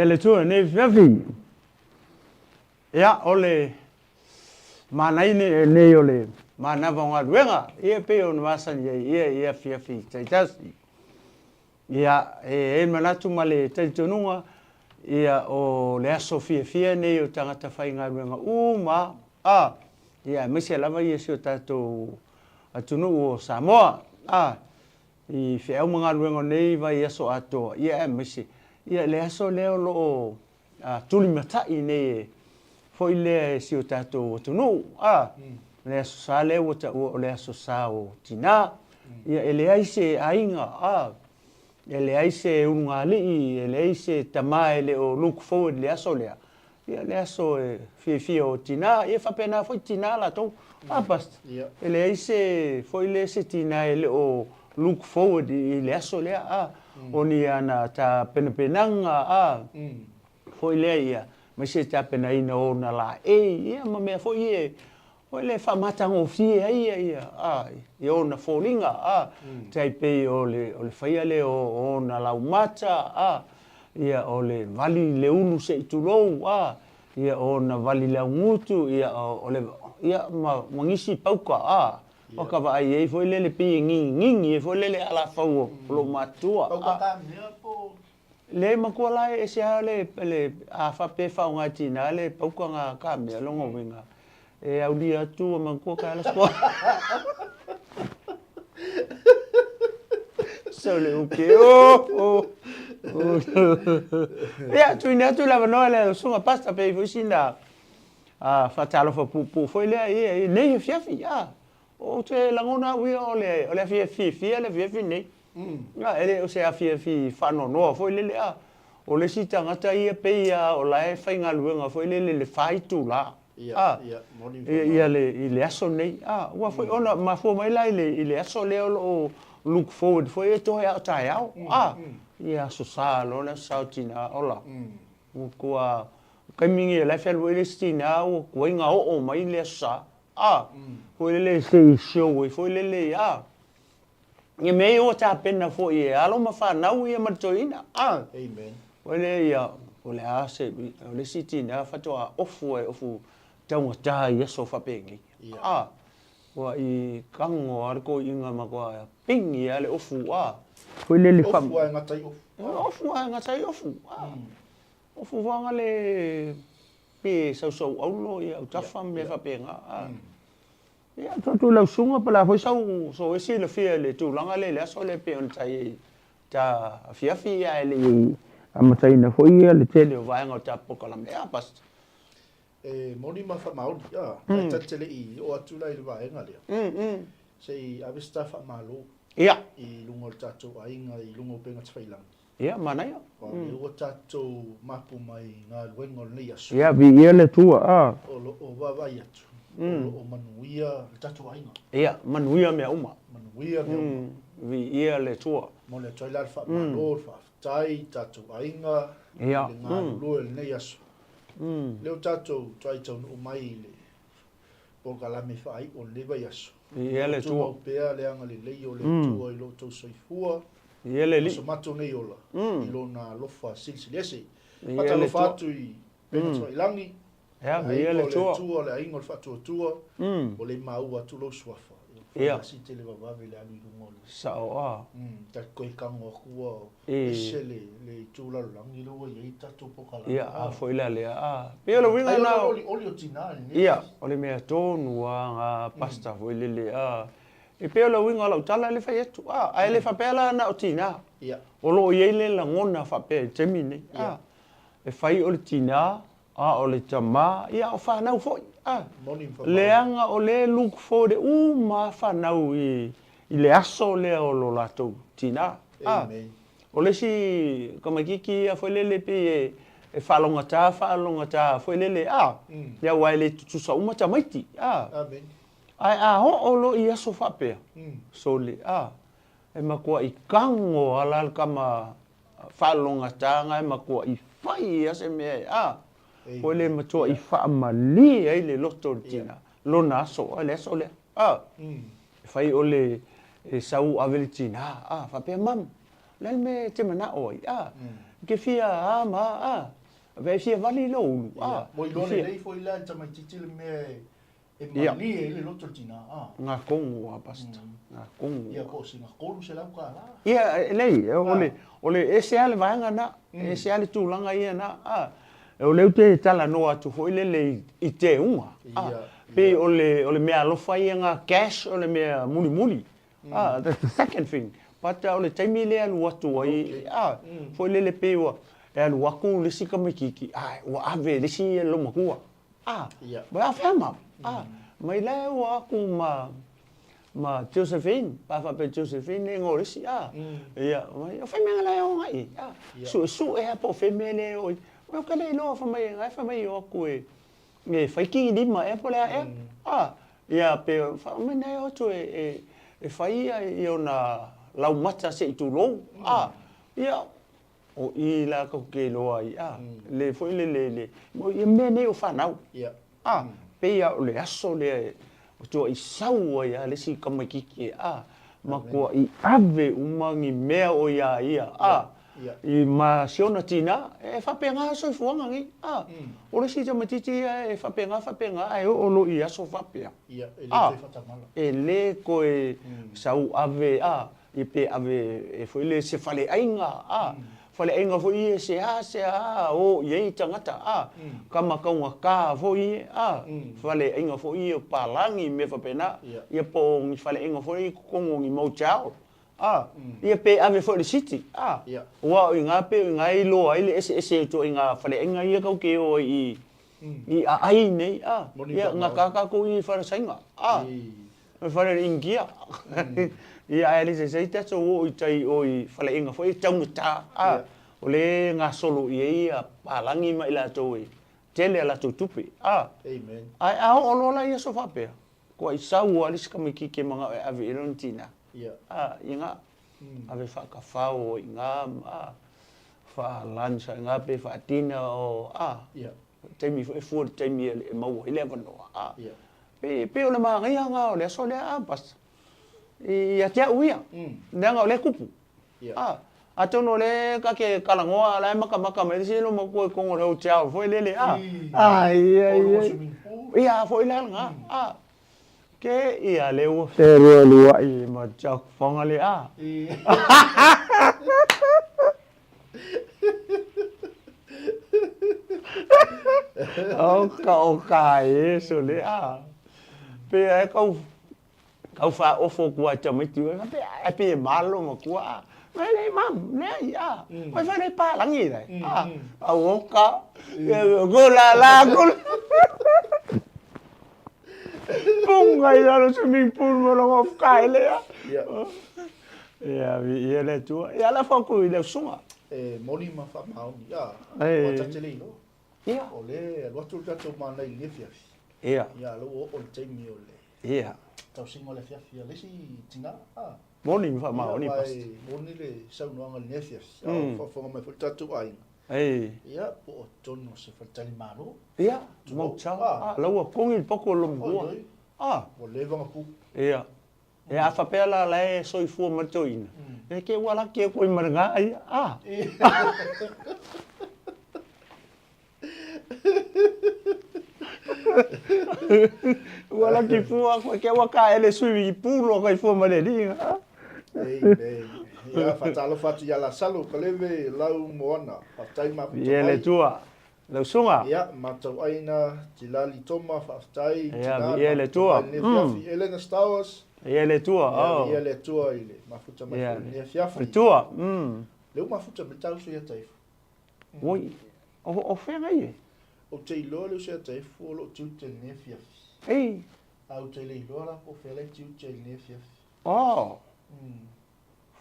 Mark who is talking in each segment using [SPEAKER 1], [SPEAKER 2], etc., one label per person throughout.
[SPEAKER 1] Ele tu ne fafi. Ya ole manai ne ole mana vanga wenga e pe on wasan ye fiafi taitasi. Ya manatu male taitununga ia o le sofia ne o tangata fainga wenga uma ia mese lava yesu tato atunu o Samoa I fea mga luengo nei vai yeso ato ia mese ia le aso leo lo tuli matai nei foi le si o tato tunu le aso sa le o le aso sa o tina ia ele aise ainga ele aise unga li ele aise tama ele o look forward le aso lea ia le aso fia o tina ia fa pena foi tina la to basta ele aise foi le se tina ele o look forward I le aso lea oni ana ta penapenanga foi le ia ma se ta pena ina ona la ia ma me foi le fa matango fie ia ona folinga tai pe ole faia le ona la mata ia ole vali le ulu se tulou ia ona vali la ngutu ia ole ia mangisi pauka o ka vai e foi le pi ngi foi le ala fau lo matua le makola e se ale a fa pe fa nga tina le pauka nga ka me lo ngovinga e au dia tu manko ka la spo so le uke ia tuina tu lava no le sunga pasta pe fusina fatalo fa pu foi le ia nei fiafi o te langona wi ole fi le fi nei ele o se fi fa no foi le o le sita ngata ia pe ia o la e fainga luenga foi le fai tu la ia le aso nei ua foi ona ma fo mai lai le aso le o look forward foi to ia tai au ia so sa lo na sautina ola kua kaimingi le fa le stina o koinga o mai le sa foi le se show foi le ia me o ta pena foi ia alo ma fa na ia ma toina
[SPEAKER 2] amen
[SPEAKER 1] ole ia ole ase ole sitina fa to ofu tau ta ia so fa pengi wa i kango ar ko inga ma ko pingi ale ofu foi le fa
[SPEAKER 2] ofu ngatai
[SPEAKER 1] ofu ngatai ofu vanga le pe so au lo ia ta fa me fa penga ia tu la sunga pala foi so ese le fia le tu langa le so le pe on tai ta fia ele amataina foi le tele o vai ngota pokola me pas
[SPEAKER 2] moni ma fa maudi ta tele i o atula i vai ngalia sei avesta fa malo
[SPEAKER 1] ia
[SPEAKER 2] i lungo tato ainga i lungo penga tfailang
[SPEAKER 1] ia mana ia
[SPEAKER 2] o tato mapu mai nga luengo nei asu
[SPEAKER 1] ia vi ia le tua
[SPEAKER 2] o va vai atu o manuia tato ainga
[SPEAKER 1] ia manuia me uma
[SPEAKER 2] manuia me
[SPEAKER 1] vi ia le tua
[SPEAKER 2] mo le toilar fa malo fa tai tato ainga
[SPEAKER 1] ia
[SPEAKER 2] nga luel nei asu leo tato tai ton o mai le o galame fai o le vai asu
[SPEAKER 1] ia le tua
[SPEAKER 2] o pea le anga le lei o le tua i lo to soifua
[SPEAKER 1] ia le li
[SPEAKER 2] so mato nei ola i lo na lofa silsilese
[SPEAKER 1] ia
[SPEAKER 2] ata
[SPEAKER 1] le
[SPEAKER 2] lo
[SPEAKER 1] tua
[SPEAKER 2] fatu i pena so ilangi
[SPEAKER 1] ia vi ia le tua
[SPEAKER 2] le aingo le fatu tua o le maua tu lo swafa
[SPEAKER 1] ia
[SPEAKER 2] si tele va le alu lungo
[SPEAKER 1] sa
[SPEAKER 2] ta ko kango kua sele le tula langi lo ia tato pokala
[SPEAKER 1] ia foi la le pe lo winga na
[SPEAKER 2] oli o tina
[SPEAKER 1] ia ole me tonu nga pasta foi le e pe lo winga lo tala le fa yetu ai le fa pela na o tina
[SPEAKER 2] ia
[SPEAKER 1] o lo ye le la ngona fa pe temine e fai o le tina o le tama ia o fa na foi leanga o le look for de ma fa na i le aso le o lo lato tina o le si como kiki a foi le pe e falonga ta foi le ya wai le tu sa uma tamaiti
[SPEAKER 2] amen
[SPEAKER 1] ai o lo ia so fa pe so le e makua i kango ala kama falonga ta ngai makua i fai ase me o le matua i fa mali ai le loto tina lo na so le fai o le e sau avel tina fa pe mam le me te mana oi ke fia ma ve fia vali lo
[SPEAKER 2] mo i lo le foi la tama titil me e mali e le loto tina
[SPEAKER 1] nga kongo pasta nga kongo
[SPEAKER 2] ia ko singa kolu se la ka la
[SPEAKER 1] ia lei ole ese ale vanga na ese ale tu langa ia na o le te tala no atu foi le i te uma pe ole me alo fai nga cash ole me muli that's the second thing but ole taimi le alu atu ai foi le pe wa e alu aku le sika makiki wa ave le si lo makua ba fama mai le wa aku ma Josephine pa fa pe Josephine ngore si ia mai fa me la o ngai su e po fe me le o o ka le lo fa mai o ku e fa ki di ma e po le ia pe fa me ne o tu e fa ia i ona lau mata se tu lo ia o i la ko ke lo ai le foi le mo i me ne o fa nau pe ia o le aso le o tu i sau ia le si kama kiki ma ko i ave umangi mea o ia i ma siona tina e fa penga so fuanga ngi o le si tama titi e fa penga ai o lo ia so fa pe
[SPEAKER 2] ia ele fa tamala
[SPEAKER 1] e le ko e sau ave i pe ave e foi le se fale ainga fale ainga foi se o ye tangata kama kaunga ka foi fale ainga foi o palangi me fa pena ia po ngi fale ainga foi kongo ngi mau chao ia pe ave fo le city wa inga pe inga I lo ai le ese to inga fale inga ia kau ke o I ai nei ia nga ka ko I fa sainga fa le ingia ia ai le se te so o I tai o I fale inga fo I tau ta o le nga solo ia palangi mai la to I tele la to tupi
[SPEAKER 2] amen
[SPEAKER 1] ai o lo la ia so fa pe ko I sau ali ska me ki ke manga ave erontina inga ave fa ka fa o inga fa lancha inga pe fa tina o temi fu temi e mau ile vano pe o le ma ria nga o le so le pas ia tia uia nga o le kupu atono le ka ke kalangoa la maka me si no mo ko ko o tia foi lele ia foi la nga ke ia le o se lua I ma cha fonga le o ka eso le pe ai kau fa o fo kwa cha me tu pe malo mo kwa le mam le mai fa le pa langi dai o ka go la go pung ai lo swimming pool mo lo of kai le ia le tu ia la fa ku le sunga
[SPEAKER 2] moni ma fa mau o ta tele no o le lo tu ta to ma nei le fia ia lo o te mi o le tau singo le fia le si tinga
[SPEAKER 1] moni fa mau ni pas
[SPEAKER 2] moni le sa no nga le fia fa fa ma fa ta tu ai ia o tono se fa tali malo
[SPEAKER 1] ia mo cha lo ko ngi poko lo mo
[SPEAKER 2] o le va pu
[SPEAKER 1] ia ia fa pe la le so I fu ma to ina e ke wala ke ko ma nga ai wala ki fu ko ke wa ka ele sui pulo ko fu ma le dinga
[SPEAKER 2] ia fa talo fa tu ya la salo ka leve lau moana fa tai ma
[SPEAKER 1] ia le tua lo sunga
[SPEAKER 2] ia ma tau aina tilali toma fa tai
[SPEAKER 1] ia le tua
[SPEAKER 2] Elena Stowers
[SPEAKER 1] ia le tua
[SPEAKER 2] ia le tua ile ma futa ma ne fiafi
[SPEAKER 1] tua
[SPEAKER 2] le ma futa me tau so ia tai
[SPEAKER 1] oi o fe ngai
[SPEAKER 2] o te lo le so ia tai fu lo tu te ne fiafi au te le lo la po fe le tu te ne fiafi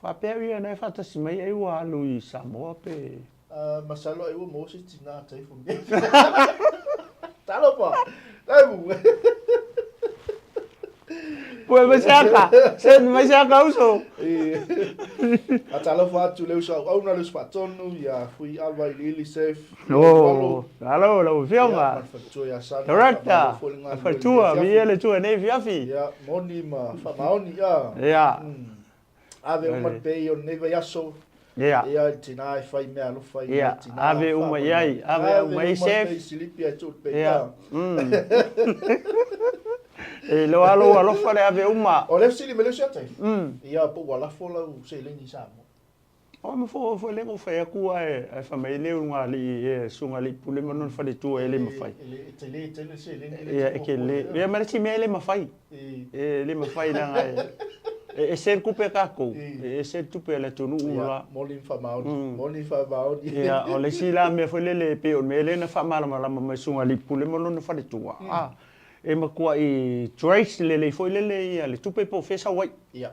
[SPEAKER 1] fa pe ia nei fa ta si mai ai wa lui Samoa pe
[SPEAKER 2] masalo ai mo si tina tai fu talo pa dai bu
[SPEAKER 1] pues me saca uso
[SPEAKER 2] a talo fa tu le so au na le spatonu ya fui alwai lili safe
[SPEAKER 1] alo lo fioma correcta fa tua mi le tua nei fiafi
[SPEAKER 2] ya moni ma fa maoni ave uma pe o neva yaso ia tina fai me alo fai
[SPEAKER 1] tina ave uma iai ave uma safe
[SPEAKER 2] silipia tu pe
[SPEAKER 1] lo alo fa le ave uma
[SPEAKER 2] o le sili me le sete ia po wala fola u se le ni sa
[SPEAKER 1] o me fo le ko fa ku ai fa mai le unga li sunga li pule mo non fa le tu ele me fai
[SPEAKER 2] tele se le
[SPEAKER 1] ia ke le ia ma si me le me fai le me fai na ngai e ser kupe ka ko e ser tupe le tonu ula
[SPEAKER 2] moni fa mauni
[SPEAKER 1] ia o le sila me fo le pe o me le na fa mala me sunga li pule mo non fa le tu e ma kua I trace le foi le ia le tupe po fesa wai
[SPEAKER 2] ia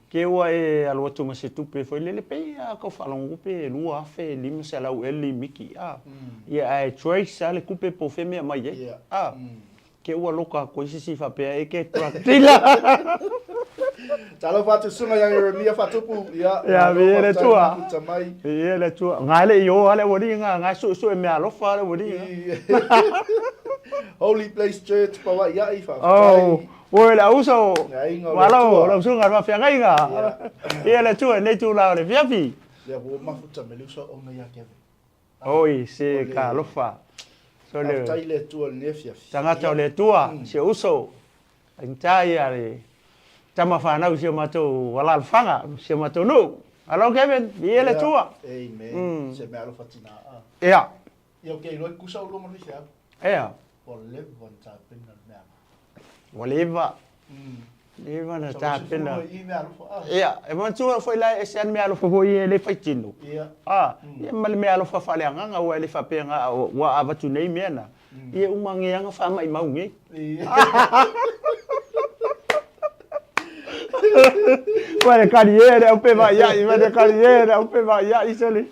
[SPEAKER 1] ke wa e alo tu ma se tupe foi le pe ia ko falongo pe lua fe lima se la eli miki ia e trace ale kupe po fe me mai ke wa loka ko si fa pe e ke tratila
[SPEAKER 2] talo fatu sunga yang Jeremia fatupu ia
[SPEAKER 1] le tua ia le tua ngale yo ale wodi nga so e me alo fa le wodi
[SPEAKER 2] Holy Place Church pa wa ia ifa
[SPEAKER 1] o la uso wala lo sunga ma fia ngai nga ia le tua nei tu la le fiafi
[SPEAKER 2] ya bo ma futa me lu so ona ya ke
[SPEAKER 1] oi se ka lo fa so le
[SPEAKER 2] tai le tua le fiafi
[SPEAKER 1] tanga le tua se uso entai ale tama fa na usia mato wala fanga usia mato no alo Kevin ia le tua
[SPEAKER 2] amen se me alo fatina
[SPEAKER 1] ia
[SPEAKER 2] io ke lo kusa lo mo sia
[SPEAKER 1] ia
[SPEAKER 2] o le von ta pena na
[SPEAKER 1] Oliva e mana ta pena ia e man tu foi lá esse ano me alo foi ele foi tino e mal me alo fa fale anga o ele fa penga wa abatu nei mena e uma ngeanga fa mai mau ngi Vai carriera, o peva ia, vai carriera, o peva ia, isso ali.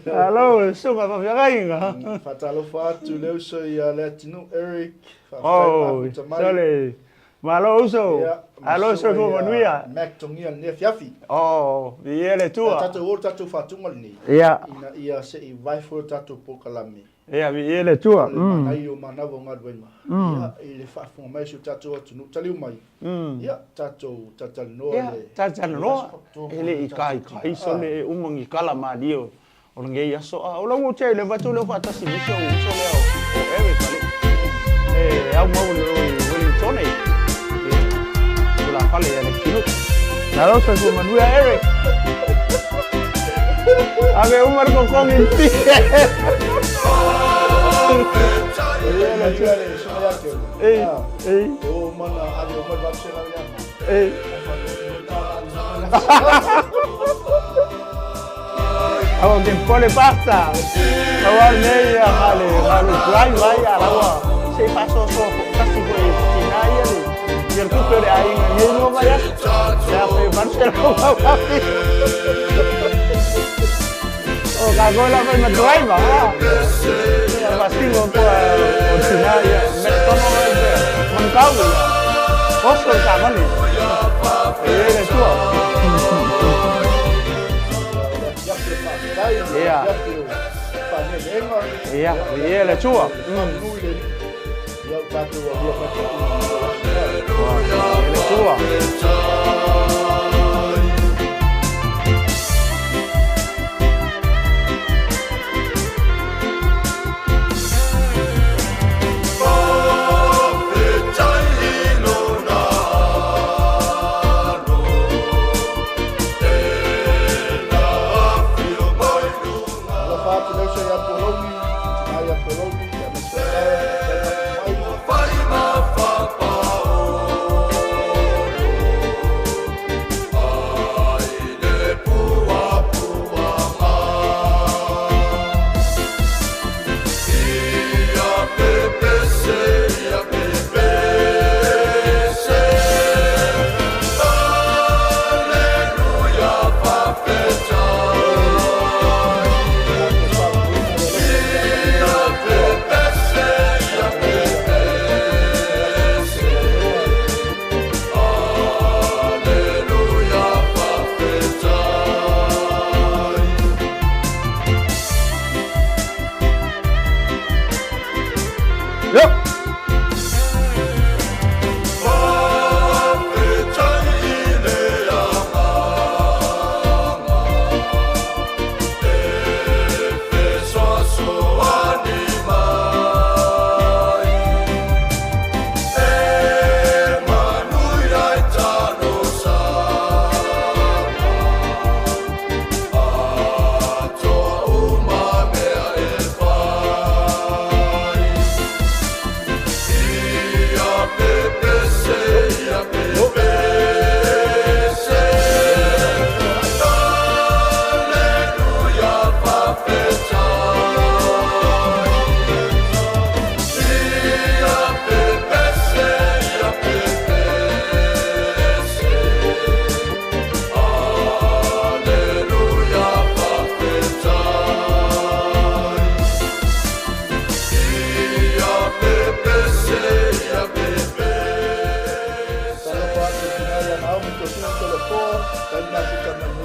[SPEAKER 1] Alô, suga para viajar.
[SPEAKER 2] Fatalo fatu, leu so ia letino Eric.
[SPEAKER 1] Oh, sole. Malo uso. Alô, so como nuia.
[SPEAKER 2] Mac tongia ne fiafi.
[SPEAKER 1] Oh, e ele tua.
[SPEAKER 2] Tatu o tatu fatu ngolni.
[SPEAKER 1] Ia.
[SPEAKER 2] Ia se i vai for tatu pokalami.
[SPEAKER 1] Ia, e ele tua.
[SPEAKER 2] Ai o manavo ngadwema. Ia ele fa fo mai su tatu tunu taliu mai. Ia tatu no.
[SPEAKER 1] Ia, tatu no. Ele i kai sole umangi kala madio. O ngei aso o lo che le vatu le fata si biso so le o eve kale. Au mau le Wellington e. La fale ele kilo. Na lo so como Manuel Eric. Ave un marco con il pique.
[SPEAKER 2] O mana ave o marco se la
[SPEAKER 1] Awak din pole pasta. Awak ni hale vai alawa. Se paso so casi foi finaya ni. Yer ku pere ai ni no vaya. Ya pe Barcelona. O gagola foi me drive Ya pasti go ko finaya. Me tomo mancau. Oso sama ni. Tu. Iya, là chua. Là chua.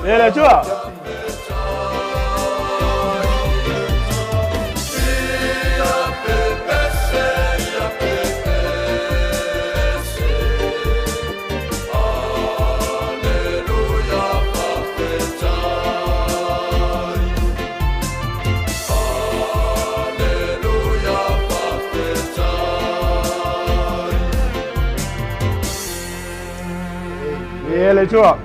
[SPEAKER 1] Ele chua. Ele chua.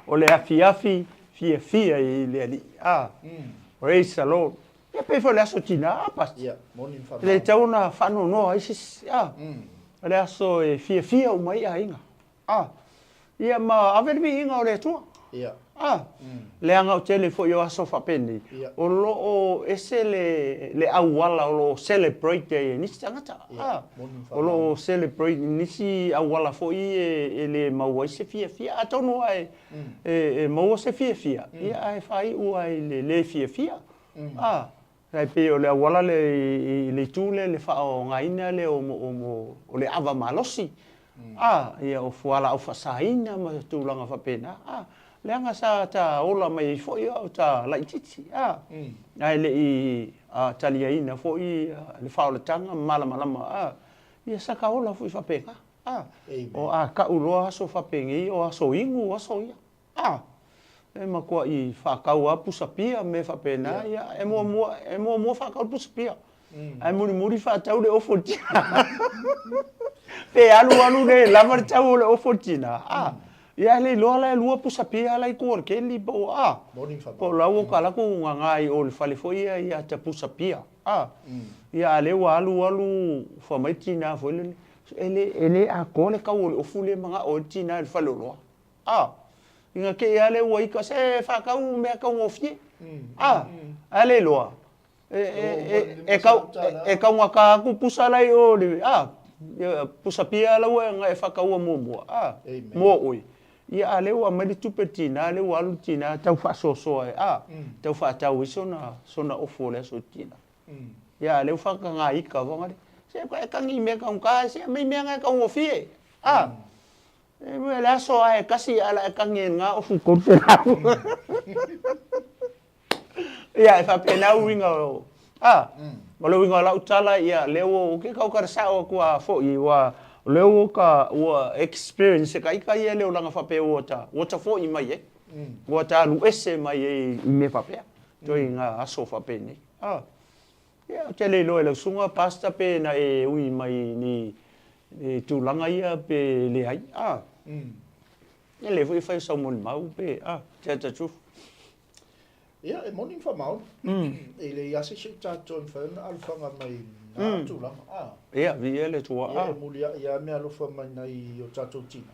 [SPEAKER 1] O le afiafi, fia i le ali. Praise the Lord. ia pe fo le aso tina pas
[SPEAKER 2] ia moni fa
[SPEAKER 1] le tau na fano no ai sis le aso e fia o mai ainga ia ma ave mi inga o le tua
[SPEAKER 2] ia
[SPEAKER 1] le anga o tele fo yo aso fa peni o lo o ese le awala o lo celebrate e ni tangata o lo celebrate ni si awala fo i le mau se fia atono ai e mau se fia ia ai fai u ai le fia ai pe o le awala le tule le fa o ngaina le o le ava malosi ia o fuala o fasaina ma tulanga fa pena le anga sa ta ola mai fo ia o ta lai titi ai le i talia ina fo i le fa o le tanga malama ia sa ka ola fo i fa pena o ka uloa so fa pengi o so ingu o so ia e ma ko i fa ka wa pusa pia me fa pena ia e mo fa ka pusa pia ai muri fa tau le ofotina pe alu le lava tau le ofotina ia le lola lua pusa pia lai ko ke li bo po la o kala ko ngai o le fale fo ia ta pusa pia ia le wa alu fo mai tina fo ele a ko le ka o fule manga o tina le fale lo inga ke ia le wa i ka se fa ka u me ka o fie ale lo e ka wa ka ku pusa lai o le pusa pia la wa ngai fa ka o mo oi ia ale wa mali tupetina ale wa lutina tau fa so tau fa tau sona o fole so tina ia ale fa ka ngai ka vonga se ka ngi me ka se me nga ka o fie e me la so ai kasi ala ka ngi nga o fu ko te ia fa pena winga Wala winga la utala ia lewo ke ka ka sa o kwa fo I wa lewo ka wa experience ka ika ia leo langa fa pe wota fo I mai wota lu ese mai I me fa pe to inga aso fa pe ni ia te le lo le sunga pasta pe na e ui mai ni tu langa ia pe le ai ia le fu fa so mon mau pe te tu
[SPEAKER 2] ia e morning fa mau e le ia se ta ton fa alfa nga mai tu la
[SPEAKER 1] ia vi ele tu
[SPEAKER 2] ia mulia ia me alo fa mai nai o tato tina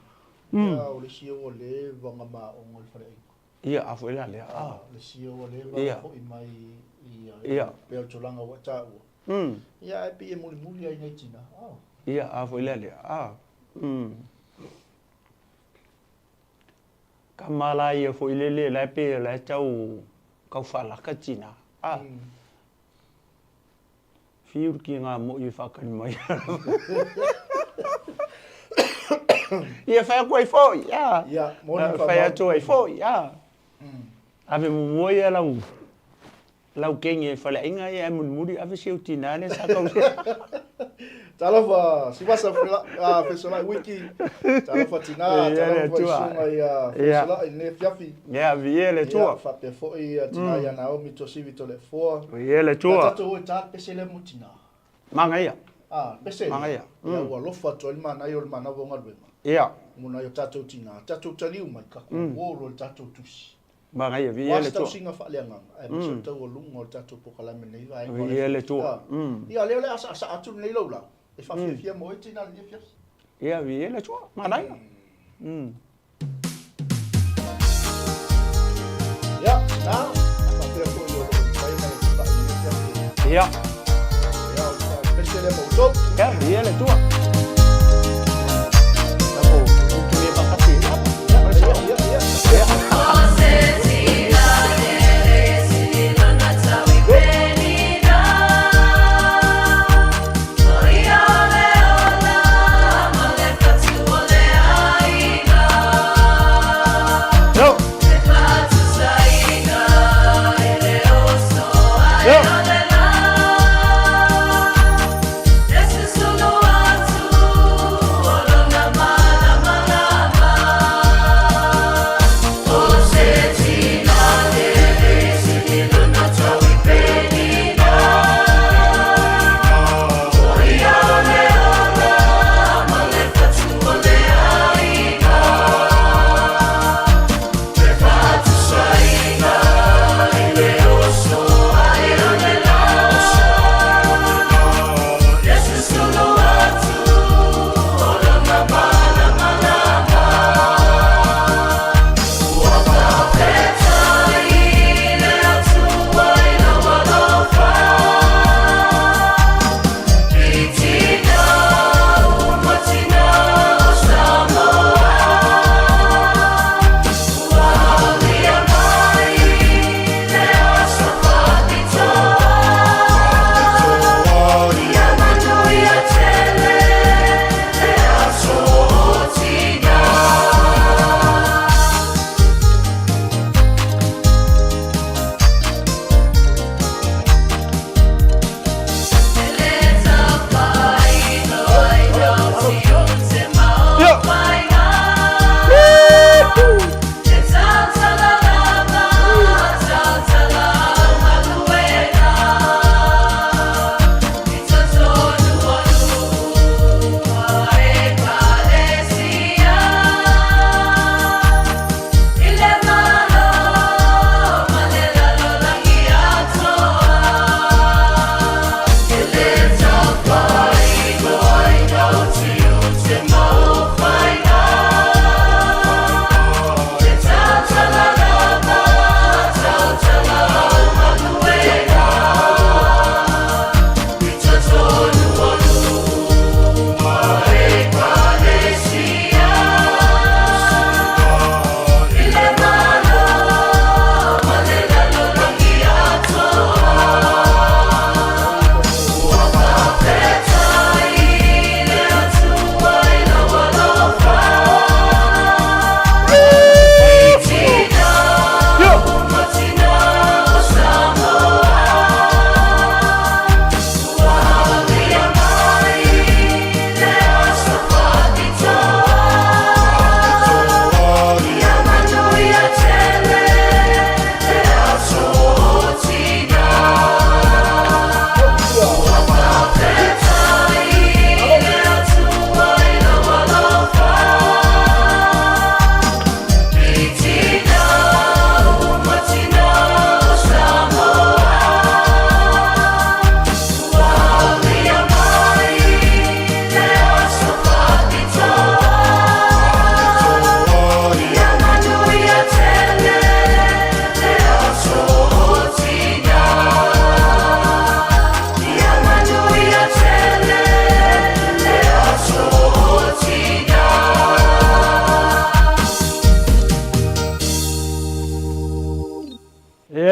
[SPEAKER 2] ia o le sio o le vanga ma o ngol fa
[SPEAKER 1] ia a foi la le
[SPEAKER 2] le sio o le vanga fo I mai ia pe o tolanga wa ta ia e pe mulia ngai tina
[SPEAKER 1] ia a foi la le kamala ia foi le la pe la tau kau fala ka tina fiur ki nga mo I fa kan mai ia fa ko fo
[SPEAKER 2] ia mo
[SPEAKER 1] fa to fo ave mo ia lau kenge fa la inga ia mo muri ave se tina ne sa ka
[SPEAKER 2] Talofa, si pasa fesona wiki. Talofa tina, talofa ia fesona ne fiafi.
[SPEAKER 1] Ya viele tua.
[SPEAKER 2] Fa pe fo ia tina ia na o mito si vito le fo.
[SPEAKER 1] Viele tua.
[SPEAKER 2] Tato o ta pesele mutina.
[SPEAKER 1] Manga ia.
[SPEAKER 2] Pesele.
[SPEAKER 1] Manga ia.
[SPEAKER 2] Ya wa lofa to ilma na yo ilma na vonga lwema.
[SPEAKER 1] Ia.
[SPEAKER 2] Muna yo tato tina, tato tali umai ka ko lo tato tusi.
[SPEAKER 1] Manga ia viele tua.
[SPEAKER 2] Wasta singa fa le ngam. Ai mo to o lungo tato po kala me nei vai.
[SPEAKER 1] Viele tua.
[SPEAKER 2] Ia le asa atu nei lo la. E fa fia mo tina le fia.
[SPEAKER 1] Ia viele tua. Mana ia.
[SPEAKER 2] Ja, nou, dat is voor je
[SPEAKER 1] Ja.
[SPEAKER 2] Ja, speciale motor.
[SPEAKER 1] Ja, viele tua. Tapo, tu me va café. Ja.
[SPEAKER 3] This is solo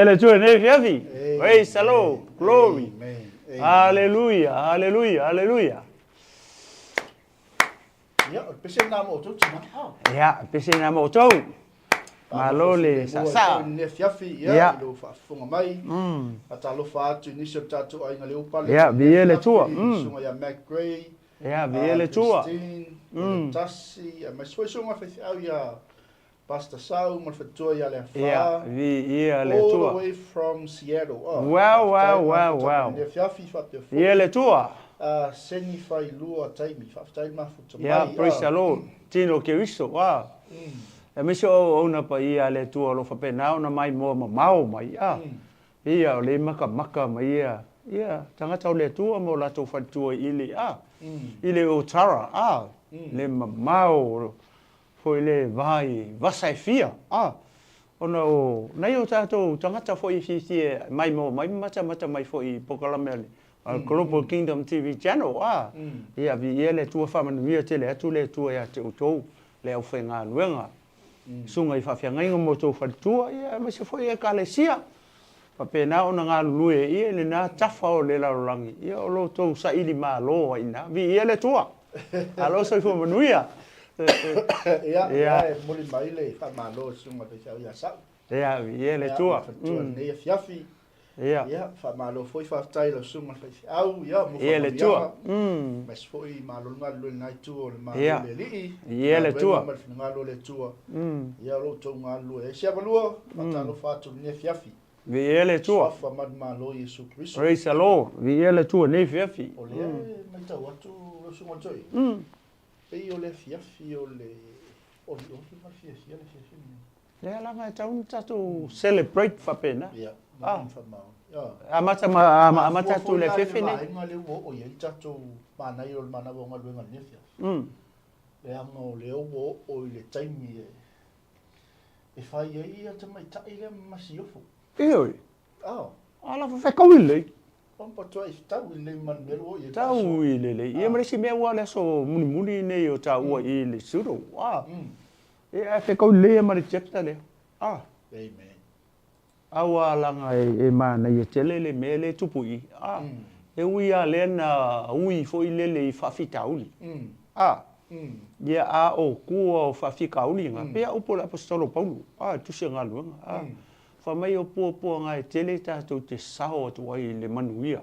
[SPEAKER 1] ele tu ne fiafi. Praise the Lord. Glory. Hallelujah. Hallelujah. Hallelujah.
[SPEAKER 2] Ya, pese na mo tu tina.
[SPEAKER 1] Ya, pese na mo tu. Malole sa.
[SPEAKER 2] Ne fiafi ya, lo fa funga mai. Ata lo fa tu ni se tatu ai ngale upale.
[SPEAKER 1] Ya, biele tu.
[SPEAKER 2] Sunga ya Mac Gray.
[SPEAKER 1] Ya, biele tu.
[SPEAKER 2] Tasi, mas foi sunga fa au ya Pastor Sau mo fa tu ya le fa.
[SPEAKER 1] Ya, le tu.
[SPEAKER 2] All the way from Seattle.
[SPEAKER 1] Wow.
[SPEAKER 2] Ne fiafi fa te.
[SPEAKER 1] Le tu.
[SPEAKER 2] Seni fai lua taimi, whaftai mafu ta mai.
[SPEAKER 1] Yeah, praise the Lord. Tino ke riso, wow. E miso ona pa ia le tua lo whapena ona mai mo mau mai, Ia o le maka mai ia. Ia, tangata o le tua mo lato whatua ili, Ile o tara, Le mau, foi le vai, vasai fia, Ona o, nei o tātou tangata foi fisi mai mo, mai mata mai foi pokalamele. Global Kingdom TV channel ia vi ele tua whamanuia tele atu le tua ia te utou le au whenga luenga sunga I whawhianga inga mo tau whatua ia ma se foi e kalesia papena ona ngā lue ia le nā tafa o le laurangi ia o lo tau sa ili mā loa ina vi ele tua alo sa I whamanuia
[SPEAKER 2] ia muli mai le whamā loa sunga pe sau ia sau
[SPEAKER 1] ia vi ele tua
[SPEAKER 2] nei fiafi
[SPEAKER 1] ia
[SPEAKER 2] fa malo foi fa tai lo sunga fa au ia mo
[SPEAKER 1] le tua
[SPEAKER 2] mas foi malo ngalo nai tu o le malo le li
[SPEAKER 1] le tua
[SPEAKER 2] ngalo le tua ia lo to ngalo e sia balua fa lo fa tu ne fiafi
[SPEAKER 1] vi le tua
[SPEAKER 2] fa mad malo Yesu Christ
[SPEAKER 1] praise the Lord vi le tua ne fiafi
[SPEAKER 2] o le mai ta watu lo sunga toi pe o le fiafi o le ma fiafi le fiafi
[SPEAKER 1] le la mai ta un tatu celebrate fa pena amata tu le fefe ne
[SPEAKER 2] nga le o ye tatu mana yo mana bo nga luenga ne fia le amo le o le taimi e fai ia te mai ta ile masiofo
[SPEAKER 1] oi ala fa ka wile
[SPEAKER 2] on pa tu sta wile man mero ye
[SPEAKER 1] ta wile le ye mre si me wa le so muni ne yo ta wa ile suro e fa ka wile ma rejecta le
[SPEAKER 2] amen
[SPEAKER 1] awa langa e mana ye telele mele tupui e ui a lena ui foi lele I whawhitauli ia a o kua o whawhikauli nga pia upo le apostolo Paulu tusia ngā luanga whamai o pua ngā e tele tātou te saho atu ai le manuia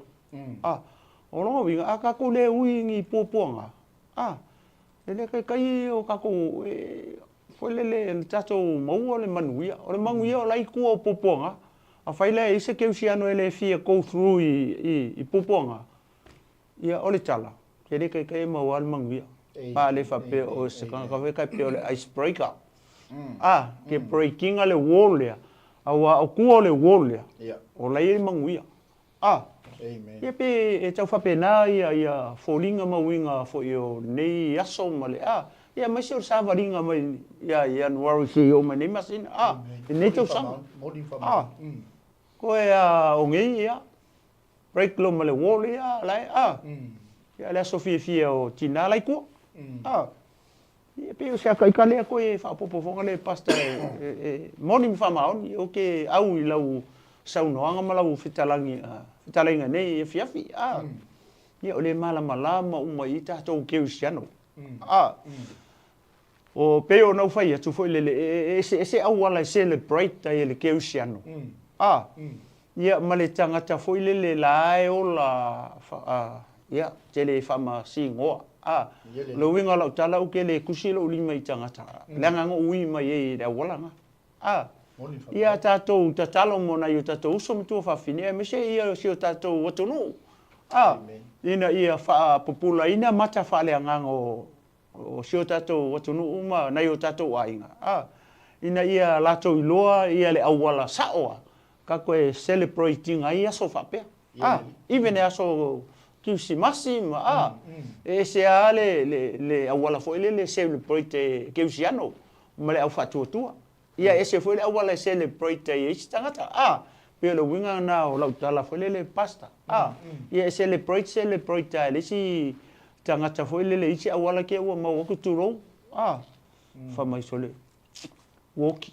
[SPEAKER 1] o longa winga a kako le ui ngi pua nga le kai o kako foi lele tātou maua le manuia o le manuia o lai kua o pua nga a whaile se ke usiano ele fia go through I puponga ia ole tala ke re kai mau al manguia pa le fa pe o se kan ka kai pe ole icebreaker ke breaking ale wall ya awa o ku ole wall ya o lai manguia
[SPEAKER 2] amen
[SPEAKER 1] ia pe e tau fa pe na ia folinga mawinga fo yo nei aso male ia mai se sa varinga mai ia no worry se o mai masin nei tau sa koe o ngi ia break lo male wall ia lai ia le sofia o tina lai ko ia pe o se kai kale koe fa popo fonga le pasta morning fama on o ke au I lau sau noanga malau fitalangi nei e fiafi ia o le mala uma I tatou ke usiano o pe o nau fai atu foi le se au wala celebrate ai le ke usiano ia male tangata foi lele lae o la ia tele fama singoa lo winga la tala o ke le kusilo lima I tangata langa ngo ui mai e da walanga ia tatou tatalo mona yo tatou so mtu fa fine me se ia si tatou watono ina ia fa popula ina mata fa le ngango o si tatou watono uma na yo tatou ainga ina ia lato iloa ia le awala saoa ka koe celebrating ai aso whapea. Even e aso kiusimasi ma e se a le awala fo le celebrate kiusiano ma le au fatuatua. Ia e se fo le awala celebrate e tangata pe lo winga na o lau tala fo le pasta. Ia celebrate le si tangata fo le isi awala ke ua ma woku turo. Fa mai sole. Woki.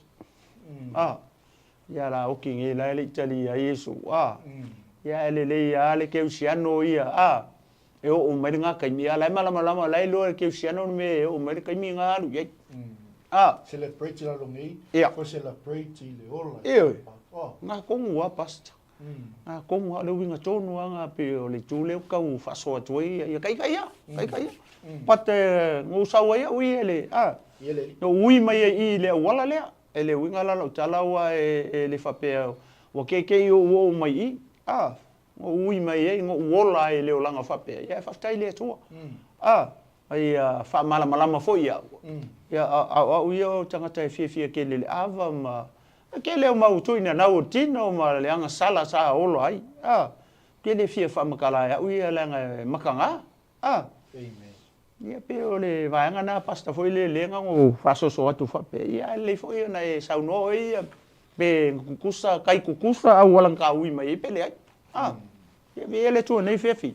[SPEAKER 1] ia la o ki nge la le tali a Yesu ia le ia le ke usiano ia e o mai nga kai mi ala mala lai lo ke usiano me o mai kai mi nga lu ye
[SPEAKER 2] celebrate la longi for celebrate le ola
[SPEAKER 1] nga kongu wa pasta nga kongu le winga tonu nga pe o le tule ka u fa so toi ia kai pat ngo sa wa ia ui le no ui mai i le wala le ele winga la tala wa e le fa pe o ke o mai i ui mai e ngo wola e le olanga fa pe ia fa tai le to ai fa mala fo ia ia o tangata fie ke le ava ma ke le ma utu ina na utino ma le anga sala sa olo ai ke le fie fa makala ia ui le nga makanga
[SPEAKER 2] amen
[SPEAKER 1] ia pe o le vaanga na pasta foi le lenga ngo fa so atu fa pe ia le foi na e sa no ia pe kukusa au wala ka ui mai pe le ai ia ve le tu nei fefi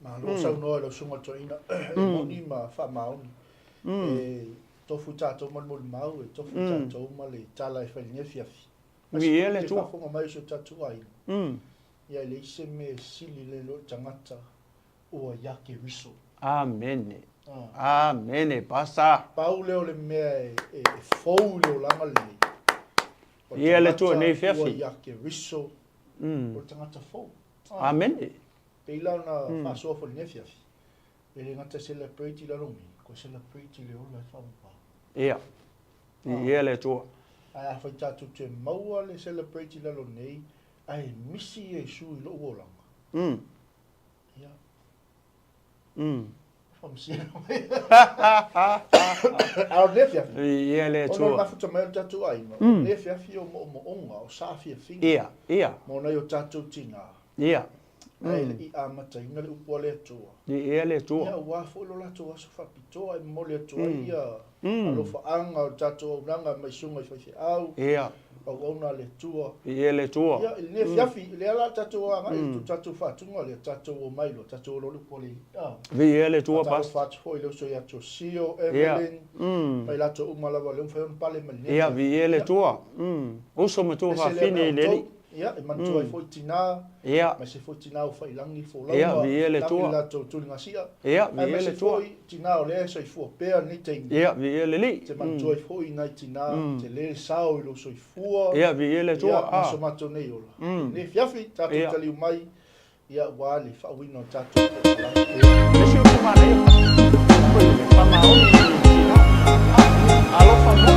[SPEAKER 2] ma lo sa no lo sunga toina moni ma fa mauni tofu tato man mau e tofu tato ma le tala e fa ni fiafi
[SPEAKER 1] vi le tu
[SPEAKER 2] ko mai so tato ai ia le se me sili le lo tangata o ya ke riso
[SPEAKER 1] amen pasa
[SPEAKER 2] paule o le me e fou le langa le
[SPEAKER 1] ia le tu nei fefi
[SPEAKER 2] o ya ke riso o tangata fou
[SPEAKER 1] amen
[SPEAKER 2] pe la na fa so fo ni fiafi ele ngata celebrate la longi ko celebrate le ola fa
[SPEAKER 1] ia le tu
[SPEAKER 2] ai fa tatu te maua le celebrate la lo nei ai misi e su lo wola ia from si au le fiafi
[SPEAKER 1] ia le tu
[SPEAKER 2] o na fa mai tatu ai no le fiafi o mo onga o sa fiafi
[SPEAKER 1] ia
[SPEAKER 2] mo na yo tatu tinga
[SPEAKER 1] ia
[SPEAKER 2] ai amata inga le upole tu
[SPEAKER 1] ia le tu
[SPEAKER 2] ia wa fo lo la tu so fa pito ai mo le tu ia alo fa anga tatu nanga mai sunga fa au
[SPEAKER 1] ia
[SPEAKER 2] o ona le tu
[SPEAKER 1] ia le tu
[SPEAKER 2] ia le fiafi le ala tatu anga tu tatu fa tu ngole tatu o mai lo tatu lo upole
[SPEAKER 1] ia le tu pas
[SPEAKER 2] fa tu lo so ia tu sio Evelyn pai la tu umala va le fa un pale mal
[SPEAKER 1] ia ia le tu o so mo tu fa fini le
[SPEAKER 2] ia e mantua i foi tina
[SPEAKER 1] ia
[SPEAKER 2] ma se foi tina o fai langi fo la
[SPEAKER 1] ia vi ele tua
[SPEAKER 2] la to tu ngasia
[SPEAKER 1] ia vi ele tua
[SPEAKER 2] tina o le so i fo pe ni te
[SPEAKER 1] ia vi ele li
[SPEAKER 2] te mantua i foi na tina te le sao i lo so i fua
[SPEAKER 1] ia vi ele tua
[SPEAKER 2] ia so mato nei ola ne fiafi tatu tali mai ia wali fa wino tatu
[SPEAKER 1] le si o ma le pa ma o tina alo fa mo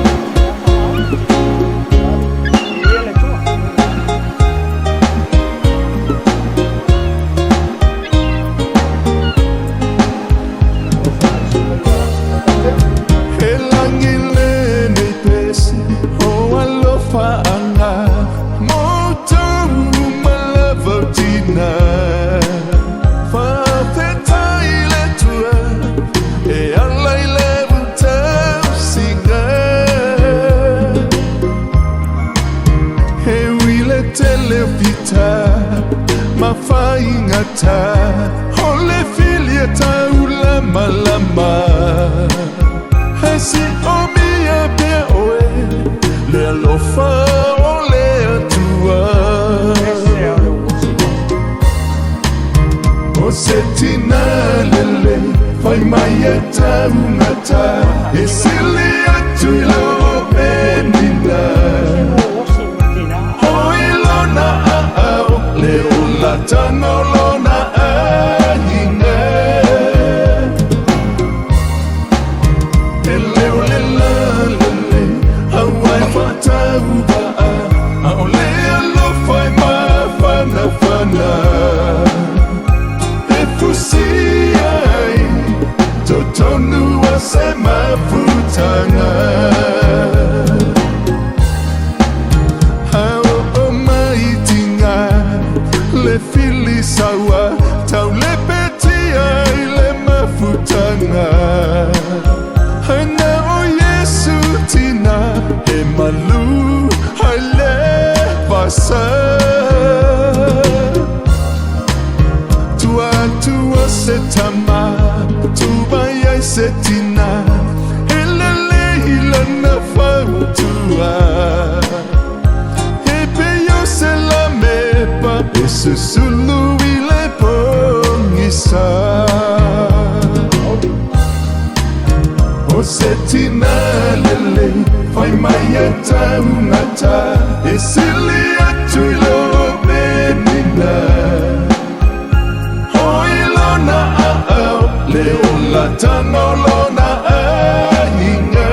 [SPEAKER 3] Ole filia taula malama hasi omia pe oe le alofa ole atua o setina lele fai mai taunata e sili atuila o penina oilona au le ulatanolona Tonu wasema futa mai e taungata e sili atu I lo menina hoi lona au le ola tano lona ainga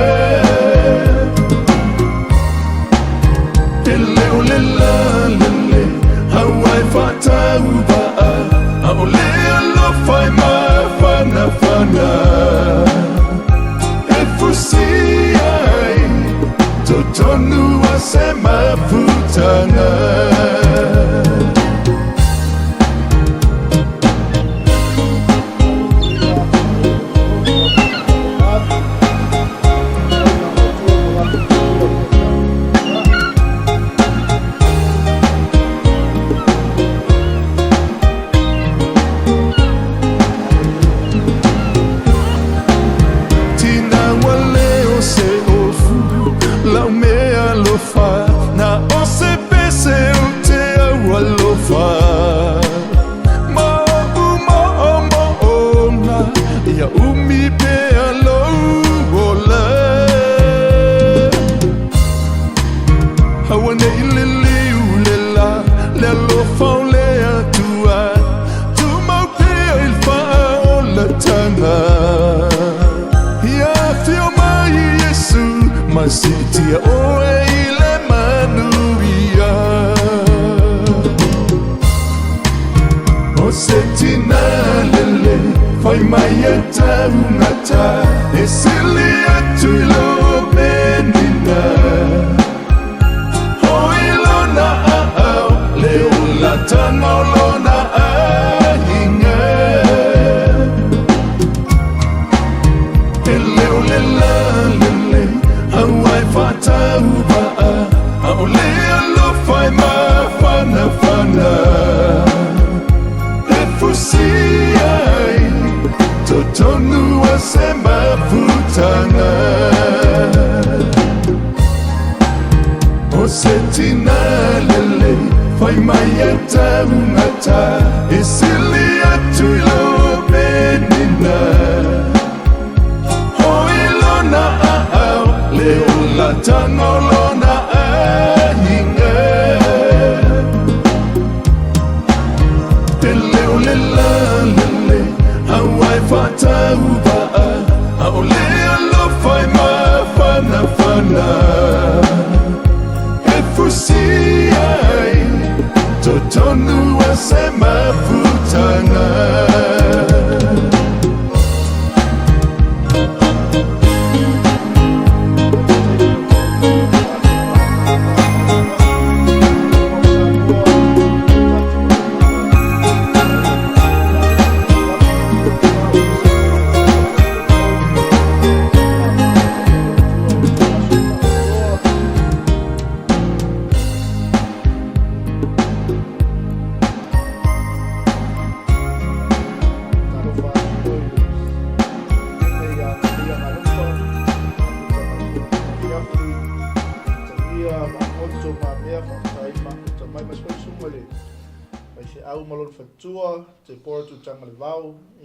[SPEAKER 3] ele ole la lele hawai fatau ba au le lo fai ma fana fana e fusi ai totonu a se ma putana Sitia oe ile manuia O setina lele Fai mai e taungata E sili atu ilo menina Hoi lona au Leo la tano lona ainga E leo le la lele Hawai fatau ba'a Au lea lo fai ma fana fana E fusi ai Totonu a se ma putana O setina lele Fai mai e taungata E sili atu ilo menina Hoi lona au Leo la tano lona ainga Te leo le la lele Hawai fatau ba'a Au lea lo fai ma fana fana E fusi ai Totonu a se ma putana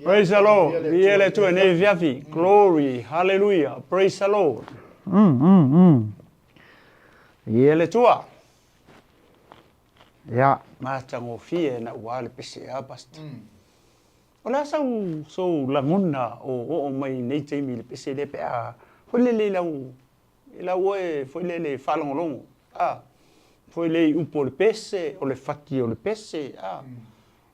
[SPEAKER 1] Praise the Lord. Viele tu ne viavi. Glory. Hallelujah. Praise the Lord. Viele tua. Ya, macam ofie na wale pese abast. Ola so languna o mai nei te mi pese de pe a. Foi le la we foi le falong foi le upo le pese o le faki o le pese